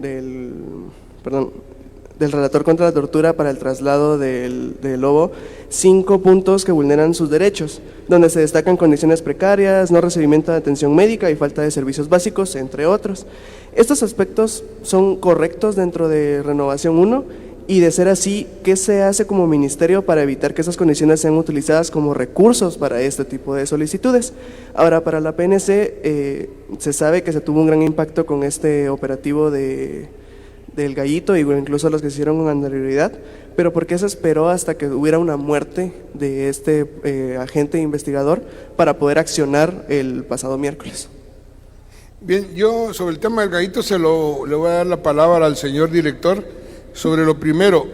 relator contra la tortura para el traslado del lobo 5 puntos que vulneran sus derechos, donde se destacan condiciones precarias, no recibimiento de atención médica y falta de servicios básicos, entre otros. ¿Estos aspectos son correctos dentro de Renovación 1? Y de ser así, ¿qué se hace como ministerio para evitar que esas condiciones sean utilizadas como recursos para este tipo de solicitudes? Ahora, para la PNC, se sabe que se tuvo un gran impacto con este operativo del Gallito, y incluso los que se hicieron con anterioridad, pero ¿por qué se esperó hasta que hubiera una muerte de este agente investigador para poder accionar el pasado miércoles? Bien, yo sobre el tema del Gallito le voy a dar la palabra al señor director. Sobre lo primero,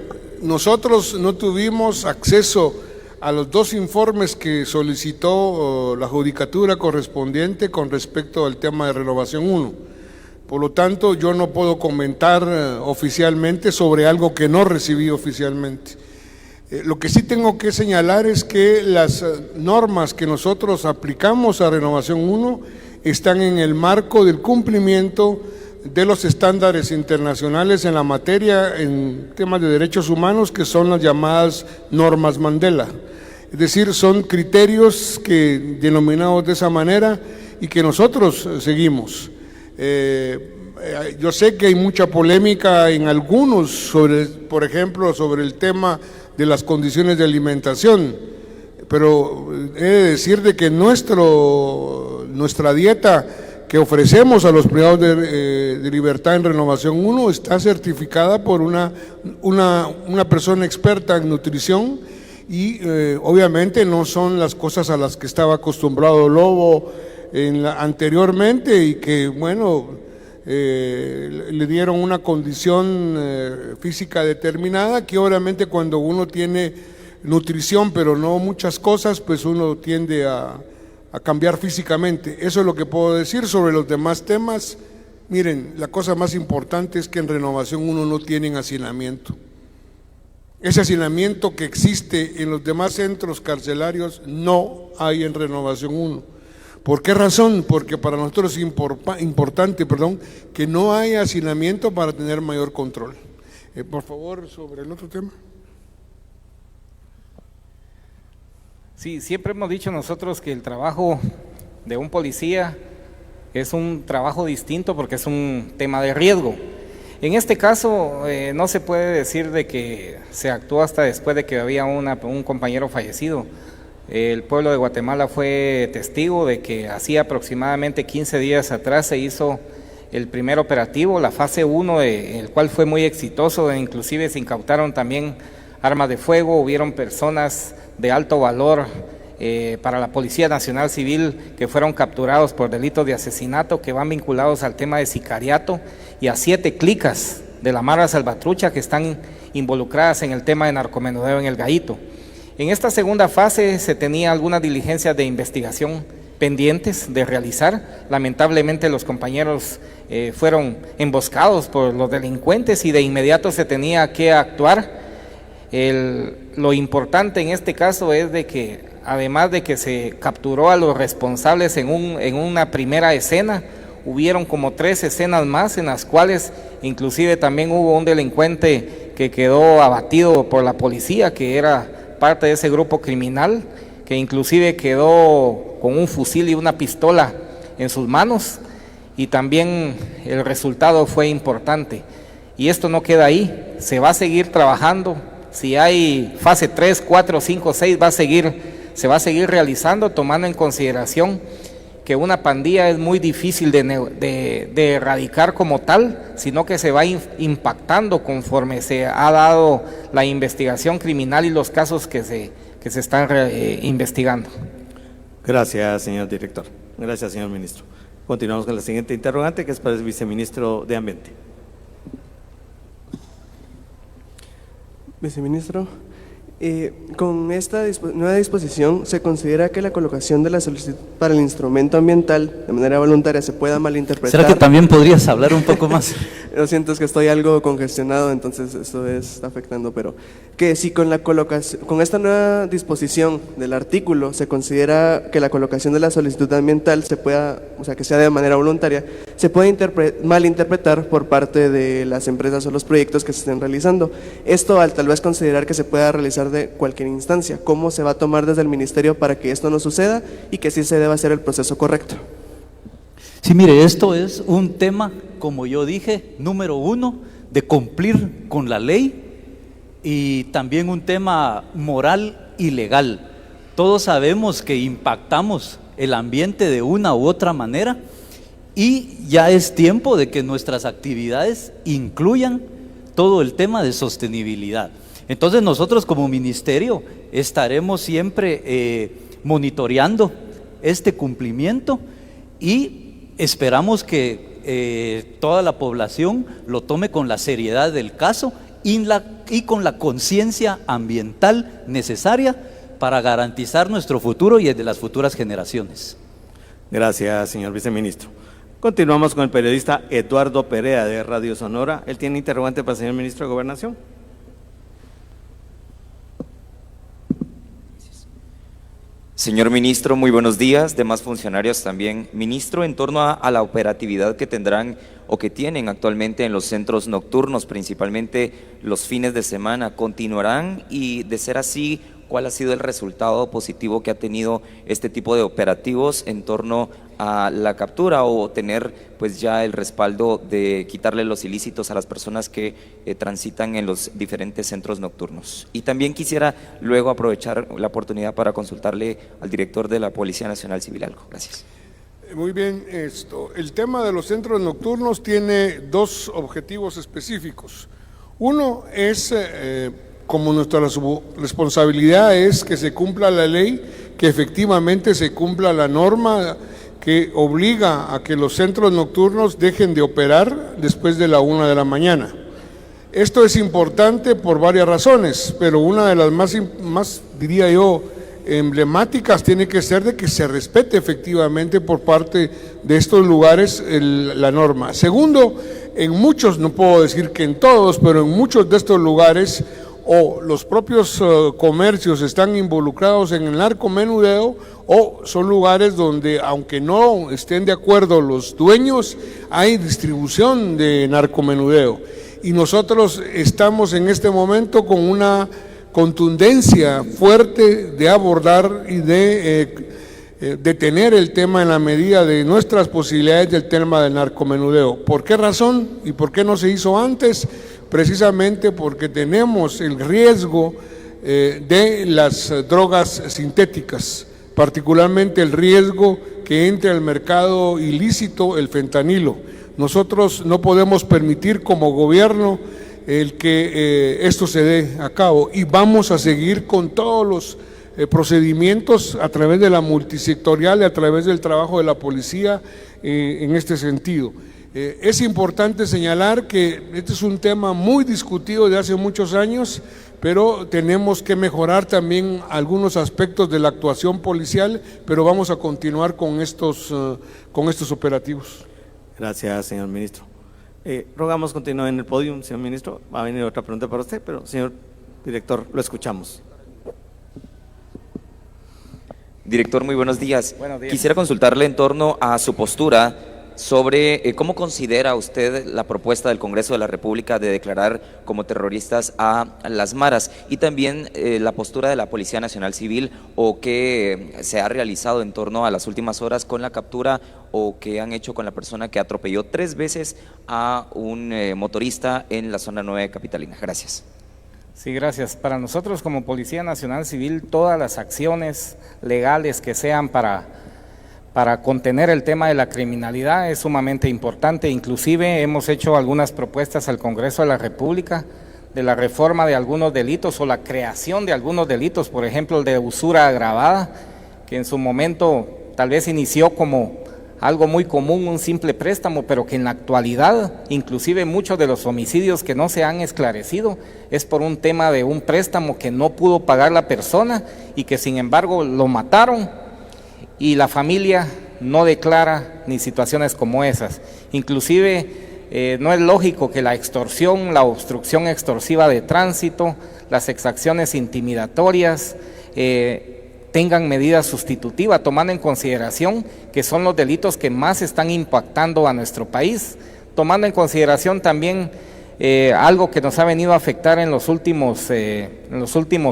nosotros no tuvimos acceso a los 2 informes que solicitó la judicatura correspondiente con respecto al tema de Renovación 1. Por lo tanto, yo no puedo comentar oficialmente sobre algo que no recibí oficialmente. Lo que sí tengo que señalar es que las normas que nosotros aplicamos a Renovación 1 están en el marco del cumplimiento de los estándares internacionales en la materia, en temas de derechos humanos, que son las llamadas normas Mandela. Es decir, son criterios que denominados de esa manera y que nosotros seguimos. Yo sé que hay mucha polémica en algunos, por ejemplo, sobre el tema de las condiciones de alimentación, pero he de decir de que nuestra dieta que ofrecemos a los privados de libertad en Renovación 1 está certificada por una persona experta en nutrición y obviamente no son las cosas a las que estaba acostumbrado Lobo anteriormente, y que bueno, le dieron una condición física determinada, que obviamente cuando uno tiene nutrición pero no muchas cosas, pues uno tiende a cambiar físicamente. Eso es lo que puedo decir. Sobre los demás temas, miren, la cosa más importante es que en Renovación 1 no tienen hacinamiento. Ese hacinamiento que existe en los demás centros carcelarios no hay en Renovación 1. ¿Por qué razón? Porque para nosotros es importante que no haya hacinamiento para tener mayor control. Por favor, sobre el otro tema. Sí, siempre hemos dicho nosotros que el trabajo de un policía es un trabajo distinto porque es un tema de riesgo. En este caso no se puede decir de que se actuó hasta después de que había un compañero fallecido. El pueblo de Guatemala fue testigo de que hacía aproximadamente 15 días atrás se hizo el primer operativo, la fase 1, el cual fue muy exitoso, inclusive se incautaron también armas de fuego, hubieron personas de alto valor para la Policía Nacional Civil que fueron capturados por delitos de asesinato que van vinculados al tema de sicariato, y a 7 clicas de la Mara Salvatrucha que están involucradas en el tema de narcomenudeo en el Gallito. En esta segunda fase se tenía algunas diligencias de investigación pendientes de realizar. Lamentablemente los compañeros fueron emboscados por los delincuentes y de inmediato se tenía que actuar. Lo importante en este caso es de que, además de que se capturó a los responsables en una primera escena, hubieron como 3 escenas más en las cuales inclusive también hubo un delincuente que quedó abatido por la policía, que era parte de ese grupo criminal, que inclusive quedó con un fusil y una pistola en sus manos, y también el resultado fue importante. Y esto no queda ahí, se va a seguir trabajando. Si hay fase 3, 4, 5, 6, se va a seguir realizando, tomando en consideración que una pandilla es muy difícil de erradicar como tal, sino que se va impactando conforme se ha dado la investigación criminal y los casos que se están investigando. Gracias, señor director. Gracias, señor ministro. Continuamos con la siguiente interrogante, que es para el viceministro de Ambiente. Viceministro, con esta nueva disposición se considera que la colocación de la solicitud para el instrumento ambiental de manera voluntaria se pueda malinterpretar. ¿Será que también podrías hablar un poco más? Lo siento, es que estoy algo congestionado, entonces esto está afectando, pero que si con esta nueva disposición del artículo se considera que la colocación de la solicitud ambiental se pueda, o sea, que sea de manera voluntaria, se puede malinterpretar por parte de las empresas o los proyectos que se estén realizando. Esto al tal vez considerar que se pueda realizar de cualquier instancia. ¿Cómo se va a tomar desde el ministerio para que esto no suceda y que sí se deba hacer el proceso correcto? Sí, mire, esto es un tema, como yo dije, número 1, de cumplir con la ley, y también un tema moral y legal. Todos sabemos que impactamos el ambiente de una u otra manera, y ya es tiempo de que nuestras actividades incluyan todo el tema de sostenibilidad. Entonces nosotros como ministerio estaremos siempre monitoreando este cumplimiento, y esperamos que toda la población lo tome con la seriedad del caso y con la conciencia ambiental necesaria para garantizar nuestro futuro y el de las futuras generaciones. Gracias, señor viceministro. Continuamos con el periodista Eduardo Perea de Radio Sonora. Él tiene interrogante para el señor ministro de Gobernación. Señor ministro, muy buenos días, demás funcionarios también. Ministro, en torno a la operatividad que tendrán o que tienen actualmente en los centros nocturnos, principalmente los fines de semana, ¿continuarán? Y de ser así, ¿cuál ha sido el resultado positivo que ha tenido este tipo de operativos en torno a la captura o tener pues ya el respaldo de quitarle los ilícitos a las personas que transitan en los diferentes centros nocturnos? Y también quisiera luego aprovechar la oportunidad para consultarle al director de la Policía Nacional Civil algo. Gracias. Muy bien, el tema de los centros nocturnos tiene 2 objetivos específicos. Uno es, como nuestra responsabilidad es que se cumpla la ley, que efectivamente se cumpla la norma que obliga a que los centros nocturnos dejen de operar después de la 1 de la mañana. Esto es importante por varias razones, pero una de las más diría yo, emblemáticas tiene que ser de que se respete efectivamente por parte de estos lugares la norma. Segundo, en muchos, no puedo decir que en todos, pero en muchos de estos lugares o los propios comercios están involucrados en el narcomenudeo, o son lugares donde, aunque no estén de acuerdo los dueños, hay distribución de narcomenudeo. Y nosotros estamos en este momento con una contundencia fuerte de abordar y de detener el tema en la medida de nuestras posibilidades del tema del narcomenudeo. ¿Por qué razón y por qué no se hizo antes? Precisamente porque tenemos el riesgo de las drogas sintéticas, particularmente el riesgo que entre al mercado ilícito el fentanilo. Nosotros no podemos permitir como gobierno el que esto se dé a cabo, y vamos a seguir con todos los procedimientos a través de la multisectorial y a través del trabajo de la policía en este sentido. Es importante señalar que este es un tema muy discutido de hace muchos años, pero tenemos que mejorar también algunos aspectos de la actuación policial, pero vamos a continuar con estos operativos. Gracias, señor ministro. Rogamos continuar en el podio, señor ministro. Va a venir otra pregunta para usted, pero señor director, lo escuchamos. Director, muy buenos días. Buenos días. Quisiera consultarle en torno a su postura sobre cómo considera usted la propuesta del Congreso de la República de declarar como terroristas a las maras, y también la postura de la Policía Nacional Civil, o qué se ha realizado en torno a las últimas horas con la captura o que han hecho con la persona que atropelló 3 veces a un motorista en la zona 9 capitalina. Gracias. Sí, gracias. Para nosotros como Policía Nacional Civil, todas las acciones legales que sean para contener el tema de la criminalidad es sumamente importante. Inclusive hemos hecho algunas propuestas al Congreso de la República de la reforma de algunos delitos o la creación de algunos delitos, por ejemplo el de usura agravada, que en su momento tal vez inició como algo muy común, un simple préstamo, pero que en la actualidad, inclusive muchos de los homicidios que no se han esclarecido, es por un tema de un préstamo que no pudo pagar la persona y que sin embargo lo mataron, y la familia no declara ni situaciones como esas. Inclusive no es lógico que la extorsión, la obstrucción extorsiva de tránsito, las exacciones intimidatorias, tengan medida sustitutiva, tomando en consideración que son los delitos que más están impactando a nuestro país, tomando en consideración también algo que nos ha venido a afectar en los últimos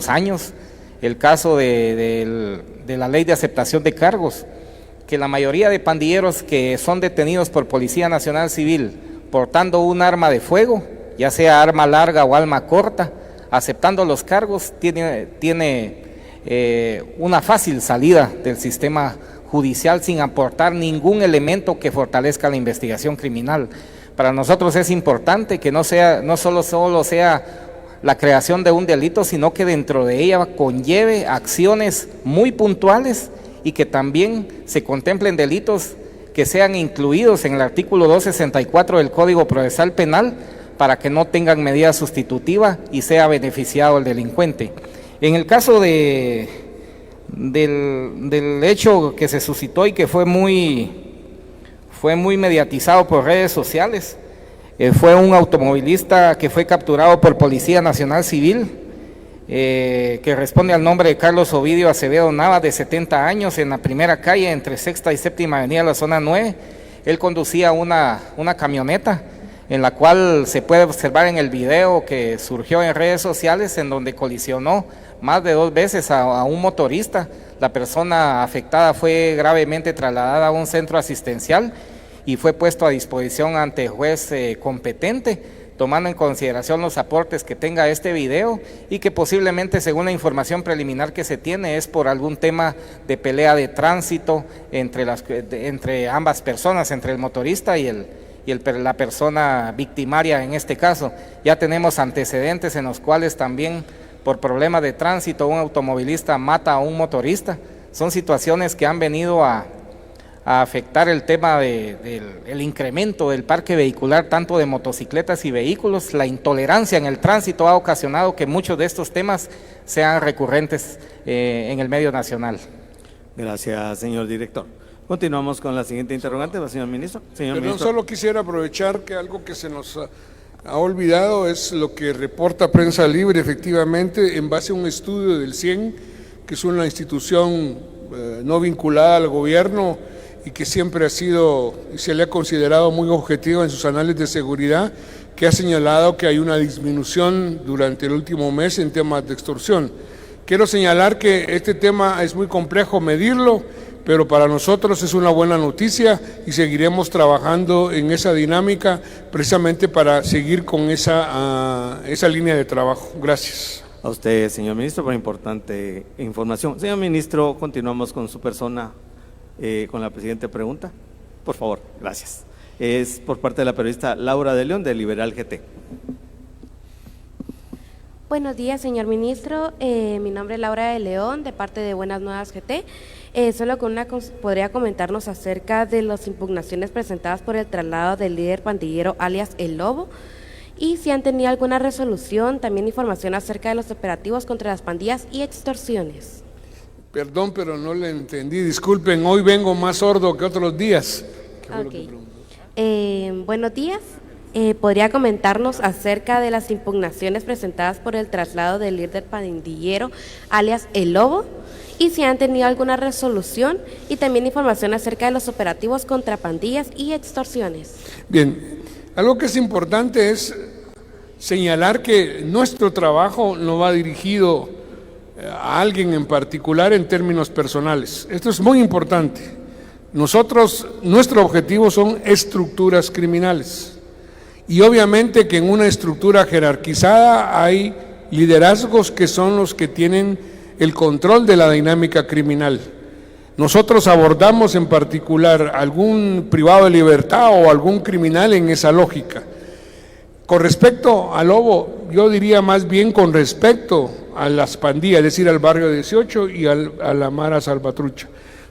años, el caso de la ley de aceptación de cargos, que la mayoría de pandilleros que son detenidos por Policía Nacional Civil portando un arma de fuego, ya sea arma larga o arma corta, aceptando los cargos, tiene una fácil salida del sistema judicial sin aportar ningún elemento que fortalezca la investigación criminal. Para nosotros es importante que no solo sea la creación de un delito, sino que dentro de ella conlleve acciones muy puntuales y que también se contemplen delitos que sean incluidos en el artículo 264 del Código Procesal Penal para que no tengan medida sustitutiva y sea beneficiado el delincuente. En el caso del hecho que se suscitó y que fue muy mediatizado por redes sociales, fue un automovilista que fue capturado por Policía Nacional Civil, que responde al nombre de Carlos Ovidio Acevedo Nava, de 70 años, en la primera calle entre Sexta y Séptima Avenida, la zona 9. Él conducía una camioneta en la cual se puede observar en el video que surgió en redes sociales, en donde colisionó más de 2 veces a un motorista. La persona afectada fue gravemente trasladada a un centro asistencial y fue puesto a disposición ante juez competente, tomando en consideración los aportes que tenga este video y que posiblemente, según la información preliminar que se tiene, es por algún tema de pelea de tránsito entre ambas personas, entre el motorista y la persona victimaria en este caso. Ya tenemos antecedentes en los cuales también por problemas de tránsito un automovilista mata a un motorista. Son situaciones que han venido a afectar el tema del incremento del parque vehicular, tanto de motocicletas y vehículos. La intolerancia en el tránsito ha ocasionado que muchos de estos temas sean recurrentes en el medio nacional. Gracias, señor director. Continuamos con la siguiente interrogante, señor ministro. Solo quisiera aprovechar que algo que se nos ha olvidado es lo que reporta Prensa Libre, efectivamente, en base a un estudio del CIEN, que es una institución no vinculada al gobierno y que siempre ha sido y se le ha considerado muy objetiva en sus análisis de seguridad, que ha señalado que hay una disminución durante el último mes en temas de extorsión. Quiero señalar que este tema es muy complejo medirlo, pero para nosotros es una buena noticia y seguiremos trabajando en esa dinámica precisamente para seguir con esa línea de trabajo. Gracias. A usted, señor ministro, por importante información. Señor ministro, continuamos con su persona, con la siguiente pregunta. Por favor, gracias. Es por parte de la periodista Laura de León, de Liberal GT. Buenos días, señor ministro. Mi nombre es Laura de León, de parte de Buenas Nuevas GT. Solo podría comentarnos acerca de las impugnaciones presentadas por el traslado del líder pandillero alias El Lobo, y si han tenido alguna resolución, también información acerca de los operativos contra las pandillas y extorsiones. Perdón, pero no le entendí. Disculpen, hoy vengo más sordo que otros días. Okay. Buenos días. ¿Podría comentarnos acerca de las impugnaciones presentadas por el traslado del líder pandillero alias El Lobo? Y si han tenido alguna resolución, y también información acerca de los operativos contra pandillas y extorsiones. Bien, algo que es importante es señalar que nuestro trabajo no va dirigido a alguien en particular en términos personales. Esto es muy importante. Nuestro objetivo son estructuras criminales. Y obviamente que en una estructura jerarquizada hay liderazgos que son los que tienen el control de la dinámica criminal. Nosotros abordamos en particular algún privado de libertad o algún criminal en esa lógica. Con respecto al Lobo, yo diría más bien con respecto a las pandillas, es decir, al barrio 18 y a la Mara Salvatrucha.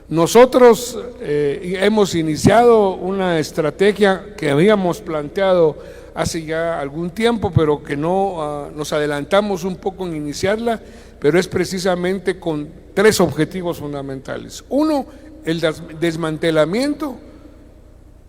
Nosotros hemos iniciado una estrategia que habíamos planteado hace ya algún tiempo, pero que no nos adelantamos un poco en iniciarla, pero es precisamente con 3 objetivos fundamentales. Uno, el desmantelamiento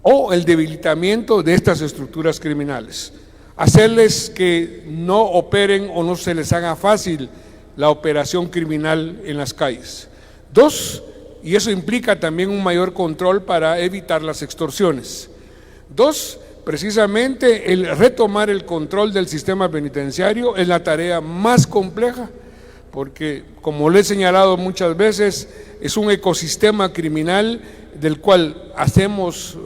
o el debilitamiento de estas estructuras criminales. Hacerles que no operen o no se les haga fácil la operación criminal en las calles. 2, y eso implica también un mayor control para evitar las extorsiones. 2, precisamente el retomar el control del sistema penitenciario es la tarea más compleja, porque como lo he señalado muchas veces, es un ecosistema criminal del cual hacemos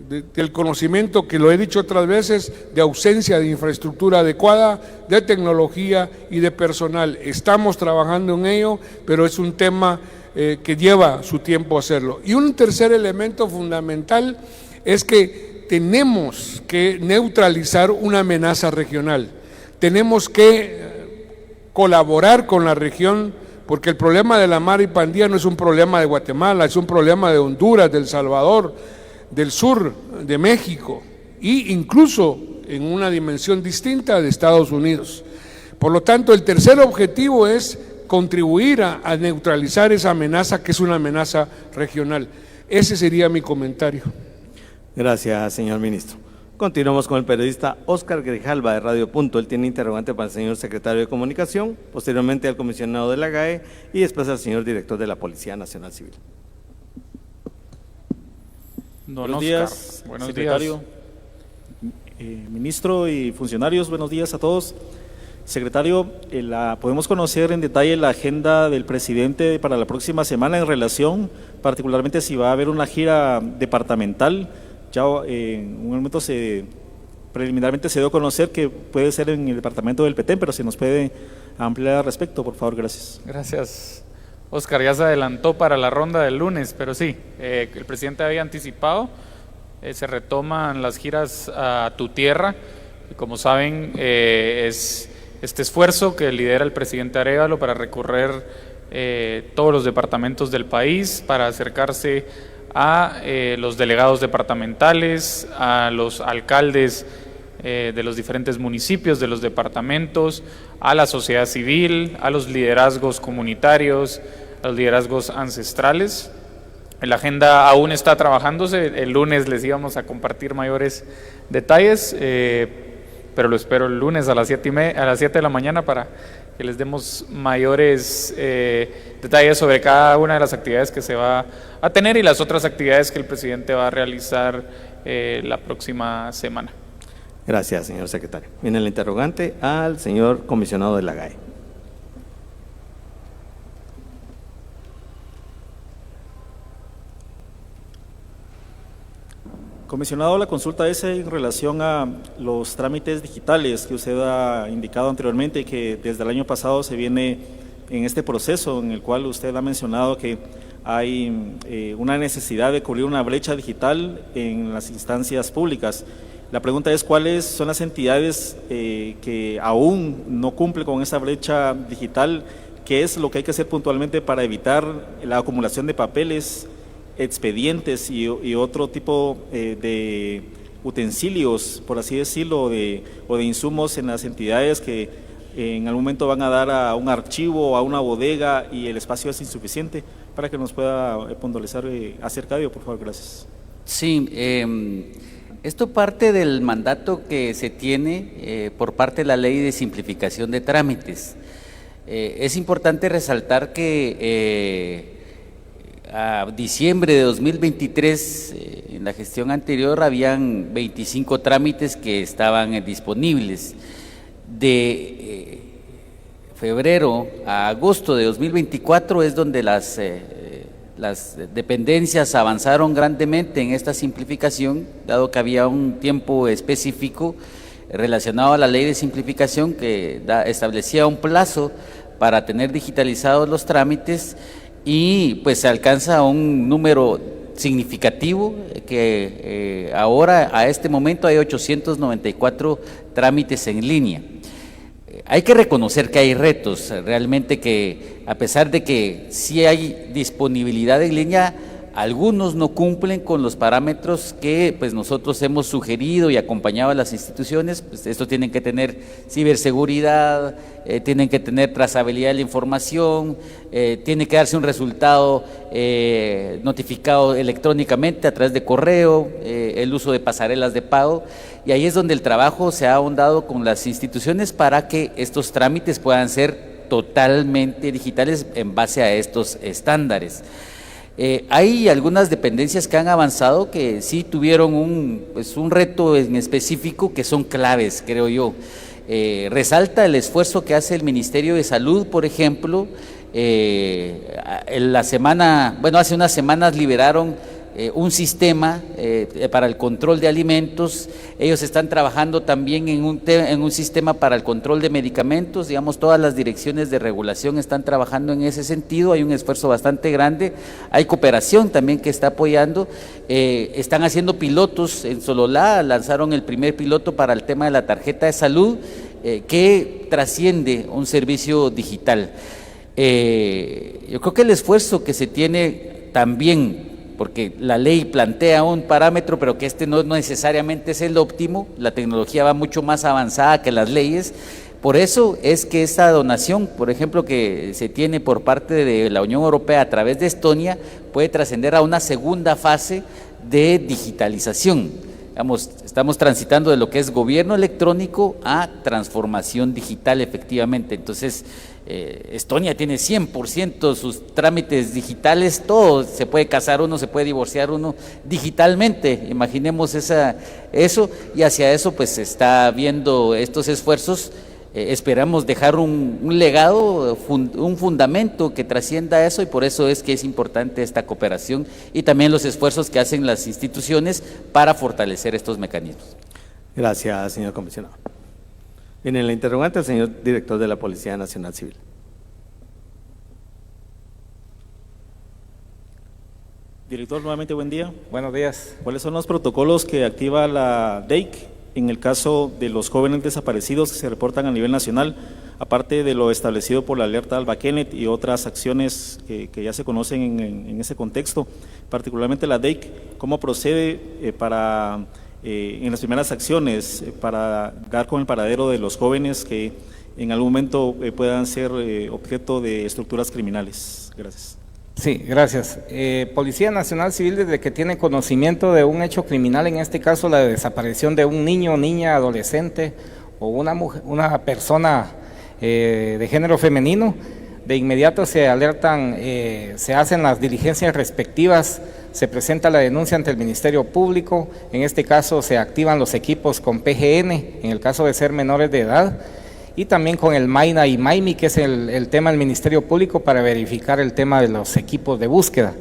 del conocimiento, que lo he dicho otras veces, de ausencia de infraestructura adecuada, de tecnología y de personal. Estamos trabajando en ello, pero es un tema que lleva su tiempo hacerlo. Y un tercer elemento fundamental es que tenemos que neutralizar una amenaza regional. Tenemos que colaborar con la región, porque el problema de la Mara y pandilla no es un problema de Guatemala, es un problema de Honduras, de El Salvador, del sur de México, e incluso en una dimensión distinta de Estados Unidos. Por lo tanto, el tercer objetivo es contribuir a neutralizar esa amenaza, que es una amenaza regional. Ese sería mi comentario. Gracias, señor ministro. Continuamos con el periodista Óscar Grijalva, de Radio Punto. Él tiene interrogante para el señor secretario de Comunicación, posteriormente al comisionado de la GAE y después al señor director de la Policía Nacional Civil. Buenos días, secretario, ministro y funcionarios, buenos días a todos. Secretario, podemos conocer en detalle la agenda del presidente para la próxima semana en relación, particularmente si va a haber una gira departamental. Ya en un momento preliminarmente se dio a conocer que puede ser en el departamento del Petén, pero si nos puede ampliar al respecto, por favor, gracias. Gracias, Óscar. Ya se adelantó para la ronda del lunes, pero sí, el presidente había anticipado, se retoman las giras a Tu Tierra, y como saben, es este esfuerzo que lidera el presidente Arévalo para recorrer todos los departamentos del país, para acercarse a los delegados departamentales, a los alcaldes de los diferentes municipios, de los departamentos, a la sociedad civil, a los liderazgos comunitarios, a los liderazgos ancestrales. La agenda aún está trabajándose, el lunes les íbamos a compartir mayores detalles, pero lo espero el lunes a las 7 de la mañana para que les demos mayores detalles sobre cada una de las actividades que se va a tener y las otras actividades que el presidente va a realizar la próxima semana. Gracias, señor secretario. Viene el interrogante al señor comisionado de la GAE. Comisionado, la consulta es en relación a los trámites digitales que usted ha indicado anteriormente, que desde el año pasado se viene en este proceso en el cual usted ha mencionado que hay una necesidad de cubrir una brecha digital en las instancias públicas. La pregunta es cuáles son las entidades que aún no cumplen con esa brecha digital, qué es lo que hay que hacer puntualmente para evitar la acumulación de papeles, expedientes y otro tipo de utensilios, por así decirlo, o de insumos en las entidades que en algún momento van a dar a un archivo o a una bodega y el espacio es insuficiente, para que nos pueda puntualizar acerca de ello, por favor, gracias. Sí, esto parte del mandato que se tiene por parte de la Ley de Simplificación de Trámites. Es importante resaltar que a diciembre de 2023, en la gestión anterior, habían 25 trámites que estaban disponibles. De febrero a agosto de 2024 es donde las dependencias avanzaron grandemente en esta simplificación, dado que había un tiempo específico relacionado a la ley de simplificación que establecía un plazo para tener digitalizados los trámites, y pues se alcanza un número significativo que ahora a este momento hay 894 trámites en línea. Hay que reconocer que hay retos, realmente, que a pesar de que sí hay disponibilidad en línea, algunos no cumplen con los parámetros que pues nosotros hemos sugerido y acompañado a las instituciones. Pues esto tienen que tener ciberseguridad, tienen que tener trazabilidad de la información, tiene que darse un resultado notificado electrónicamente a través de correo, el uso de pasarelas de pago, y ahí es donde el trabajo se ha ahondado con las instituciones para que estos trámites puedan ser totalmente digitales en base a estos estándares. Hay algunas dependencias que han avanzado que sí tuvieron un reto en específico, que son claves, creo yo. Resalta el esfuerzo que hace el Ministerio de Salud, por ejemplo. Hace unas semanas liberaron un sistema para el control de alimentos. Ellos están trabajando también en un sistema para el control de medicamentos. Digamos, todas las direcciones de regulación están trabajando en ese sentido. Hay un esfuerzo bastante grande. Hay cooperación también que está apoyando. Están haciendo pilotos en Sololá. Lanzaron el primer piloto para el tema de la tarjeta de salud, que trasciende un servicio digital. Yo creo que el esfuerzo que se tiene también, porque la ley plantea un parámetro, pero que este no necesariamente es el óptimo, la tecnología va mucho más avanzada que las leyes. Por eso es que esta donación, por ejemplo, que se tiene por parte de la Unión Europea a través de Estonia, puede trascender a una segunda fase de digitalización. Estamos transitando de lo que es gobierno electrónico a transformación digital, efectivamente. Entonces, Estonia tiene 100% sus trámites digitales, todo, se puede casar uno, se puede divorciar uno digitalmente, imaginemos eso, y hacia eso pues se está viendo estos esfuerzos. Esperamos dejar un legado, un fundamento que trascienda eso, y por eso es que es importante esta cooperación y también los esfuerzos que hacen las instituciones para fortalecer estos mecanismos. Gracias, señor comisionado. Viene la interrogante al señor director de la Policía Nacional Civil. Director, nuevamente buen día. Buenos días. ¿Cuáles son los protocolos que activa la DEIC en el caso de los jóvenes desaparecidos que se reportan a nivel nacional, aparte de lo establecido por la alerta Alba Kenneth y otras acciones que ya se conocen en ese contexto? Particularmente la DEIC, ¿cómo procede en las primeras acciones para dar con el paradero de los jóvenes que en algún momento puedan ser objeto de estructuras criminales? Gracias. Sí, gracias. Policía Nacional Civil, desde que tiene conocimiento de un hecho criminal, en este caso la desaparición de un niño, niña, adolescente o una persona de género femenino, de inmediato se alertan, se hacen las diligencias respectivas, se presenta la denuncia ante el Ministerio Público. En este caso se activan los equipos con PGN, en el caso de ser menores de edad, y también con el MAINA y MAIMI, que es el tema del Ministerio Público, para verificar el tema de los equipos de búsqueda.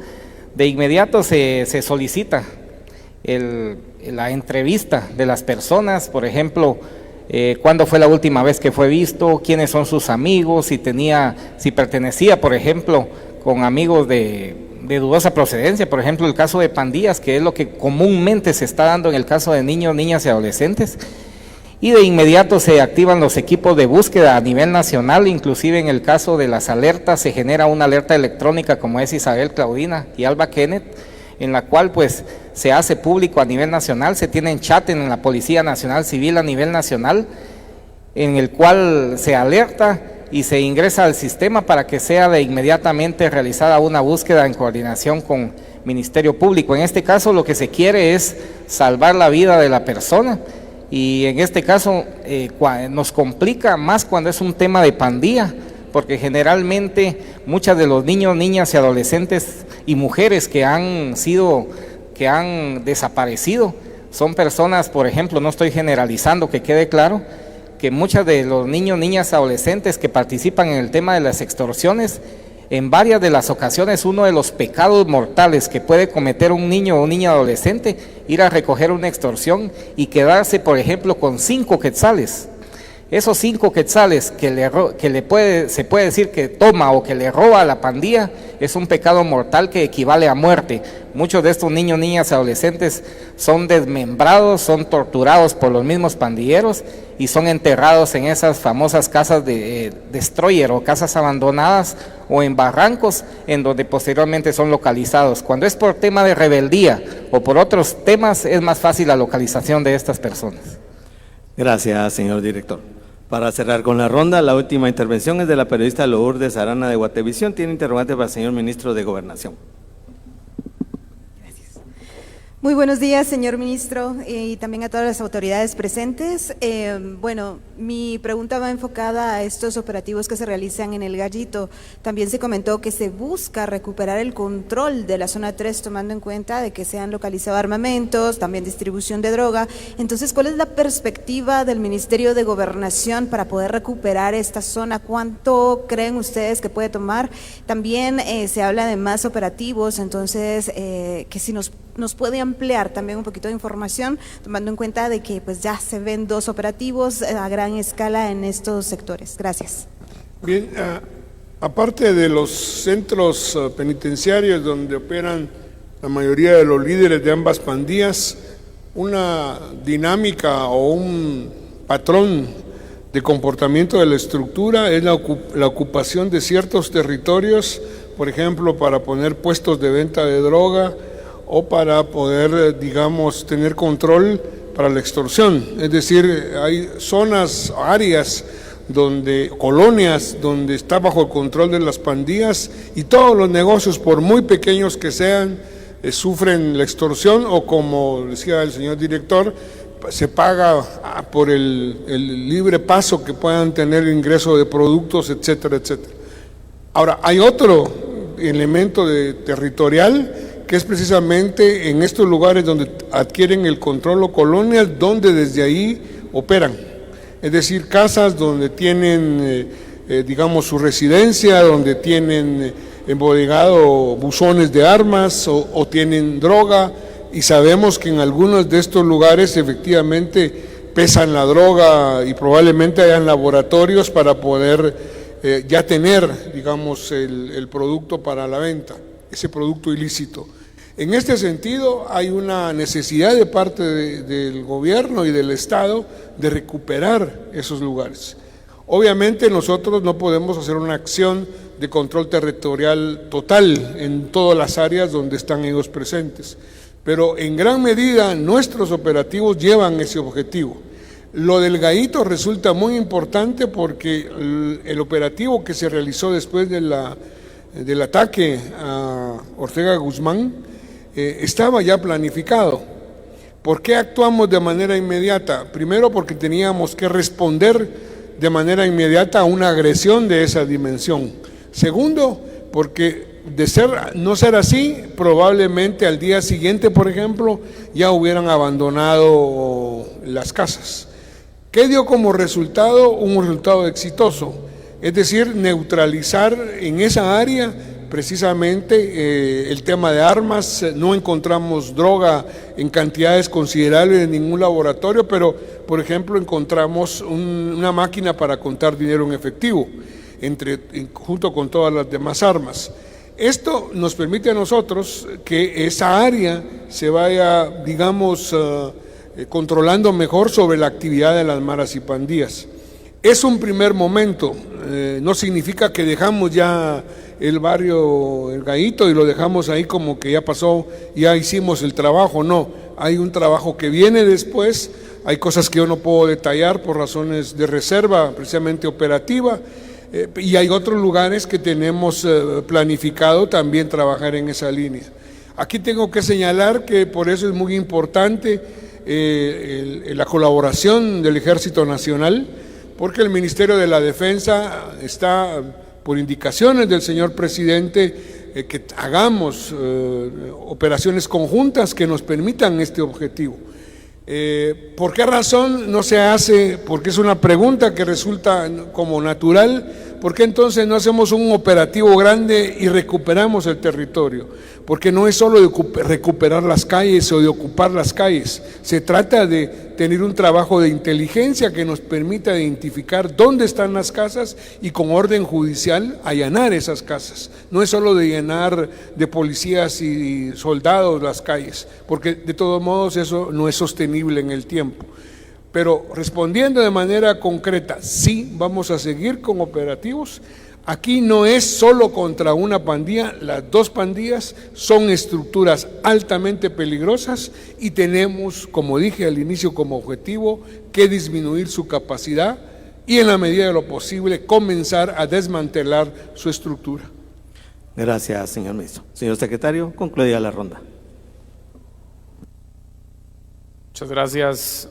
De inmediato se solicita la entrevista de las personas, por ejemplo, cuándo fue la última vez que fue visto, quiénes son sus amigos, si pertenecía, por ejemplo, con amigos de dudosa procedencia, por ejemplo, el caso de pandillas, que es lo que comúnmente se está dando en el caso de niños, niñas y adolescentes. Y de inmediato se activan los equipos de búsqueda a nivel nacional, inclusive en el caso de las alertas se genera una alerta electrónica como es Isabel Claudina y Alba Kenneth, en la cual pues se hace público a nivel nacional, se tienen chat en la Policía Nacional Civil a nivel nacional, en el cual se alerta y se ingresa al sistema para que sea de inmediatamente realizada una búsqueda en coordinación con Ministerio Público. En este caso lo que se quiere es salvar la vida de la persona. Y en este caso nos complica más cuando es un tema de pandilla, porque generalmente muchos de los niños, niñas y adolescentes y mujeres que han desaparecido son personas, por ejemplo, no estoy generalizando, que quede claro, que muchos de los niños, niñas, adolescentes que participan en el tema de las extorsiones, en varias de las ocasiones uno de los pecados mortales que puede cometer un niño o niña adolescente, ir a recoger una extorsión y quedarse, por ejemplo, con 5 quetzales. Esos 5 quetzales se puede decir que toma o que le roba a la pandilla, es un pecado mortal que equivale a muerte. Muchos de estos niños, niñas, adolescentes son desmembrados, son torturados por los mismos pandilleros y son enterrados en esas famosas casas de destroyer o casas abandonadas o en barrancos en donde posteriormente son localizados. Cuando es por tema de rebeldía o por otros temas es más fácil la localización de estas personas. Gracias, señor director. Para cerrar con la ronda, la última intervención es de la periodista Lourdes Arana de Guatevisión. Tiene interrogante para el señor ministro de Gobernación. Muy buenos días, señor ministro, y también a todas las autoridades presentes. Bueno, mi pregunta va enfocada a estos operativos que se realizan en el Gallito. También se comentó que se busca recuperar el control de la zona 3, tomando en cuenta de que se han localizado armamentos, también distribución de droga. Entonces, ¿cuál es la perspectiva del Ministerio de Gobernación para poder recuperar esta zona? ¿Cuánto creen ustedes que puede tomar? También se habla de más operativos, entonces, que si nos puede ampliar también un poquito de información, tomando en cuenta de que pues ya se ven 2 operativos a gran escala en estos sectores. Gracias. Bien, aparte de los centros penitenciarios donde operan la mayoría de los líderes de ambas pandillas, una dinámica o un patrón de comportamiento de la estructura es la ocupación de ciertos territorios, por ejemplo, para poner puestos de venta de droga, o para poder, digamos, tener control para la extorsión. Es decir, hay zonas, áreas, colonias, donde está bajo el control de las pandillas y todos los negocios, por muy pequeños que sean, sufren la extorsión o, como decía el señor director, se paga por el libre paso que puedan tener ingreso de productos, etcétera, etcétera. Ahora, hay otro elemento territorial que es precisamente en estos lugares donde adquieren el control o colonias, donde desde ahí operan. Es decir, casas donde tienen, digamos, su residencia, donde tienen embodegado buzones de armas o tienen droga, y sabemos que en algunos de estos lugares efectivamente pesan la droga y probablemente hayan laboratorios para poder ya tener, digamos, el producto para la venta, ese producto ilícito. En este sentido, hay una necesidad de parte del gobierno y del Estado de recuperar esos lugares. Obviamente nosotros no podemos hacer una acción de control territorial total en todas las áreas donde están ellos presentes, pero en gran medida nuestros operativos llevan ese objetivo. Lo del Gallito resulta muy importante porque el operativo que se realizó después del ataque a Ortega Guzmán estaba ya planificado. ¿Por qué actuamos de manera inmediata? Primero, porque teníamos que responder de manera inmediata a una agresión de esa dimensión. Segundo, porque no ser así, probablemente al día siguiente, por ejemplo, ya hubieran abandonado las casas. ¿Qué dio como resultado? Un resultado exitoso, es decir, neutralizar en esa área precisamente el tema de armas. No encontramos droga en cantidades considerables en ningún laboratorio, pero por ejemplo encontramos una máquina para contar dinero en efectivo, junto con todas las demás armas. Esto nos permite a nosotros que esa área se vaya, digamos, controlando mejor sobre la actividad de las maras y pandillas. Es un primer momento, no significa que dejamos ya el barrio El Gallito y lo dejamos ahí como que ya pasó, ya hicimos el trabajo. No, hay un trabajo que viene después, hay cosas que yo no puedo detallar por razones de reserva, precisamente operativa, y hay otros lugares que tenemos planificado también trabajar en esa línea. Aquí tengo que señalar que por eso es muy importante la colaboración del Ejército Nacional, porque el Ministerio de la Defensa está, por indicaciones del señor presidente, que hagamos operaciones conjuntas que nos permitan este objetivo. ¿Por qué razón no se hace? Porque es una pregunta que resulta como natural. ¿Por qué entonces no hacemos un operativo grande y recuperamos el territorio? Porque no es solo de recuperar las calles o de ocupar las calles, se trata de tener un trabajo de inteligencia que nos permita identificar dónde están las casas y con orden judicial allanar esas casas. No es solo de llenar de policías y soldados las calles, porque de todos modos eso no es sostenible en el tiempo. Pero respondiendo de manera concreta, sí, vamos a seguir con operativos. Aquí no es solo contra una pandilla, las dos pandillas son estructuras altamente peligrosas y tenemos, como dije al inicio, como objetivo que disminuir su capacidad y en la medida de lo posible comenzar a desmantelar su estructura. Gracias, señor ministro. Señor secretario, concluida la ronda. Muchas gracias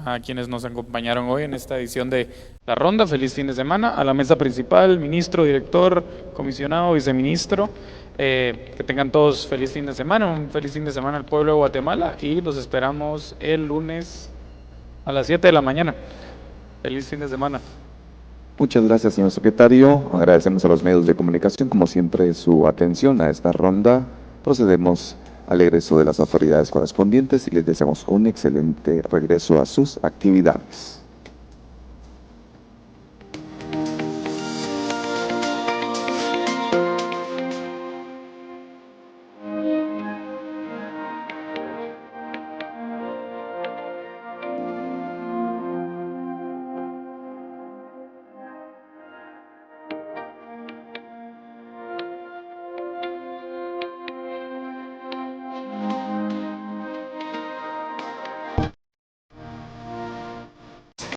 a quienes nos acompañaron hoy en esta edición de La Ronda. Feliz fin de semana. A la mesa principal, ministro, director, comisionado, viceministro, que tengan todos feliz fin de semana, un feliz fin de semana al pueblo de Guatemala y los esperamos el lunes a las 7 de la mañana. Feliz fin de semana. Muchas gracias, señor secretario. Agradecemos a los medios de comunicación, como siempre, su atención a esta ronda. Procedemos al egreso de las autoridades correspondientes y les deseamos un excelente regreso a sus actividades.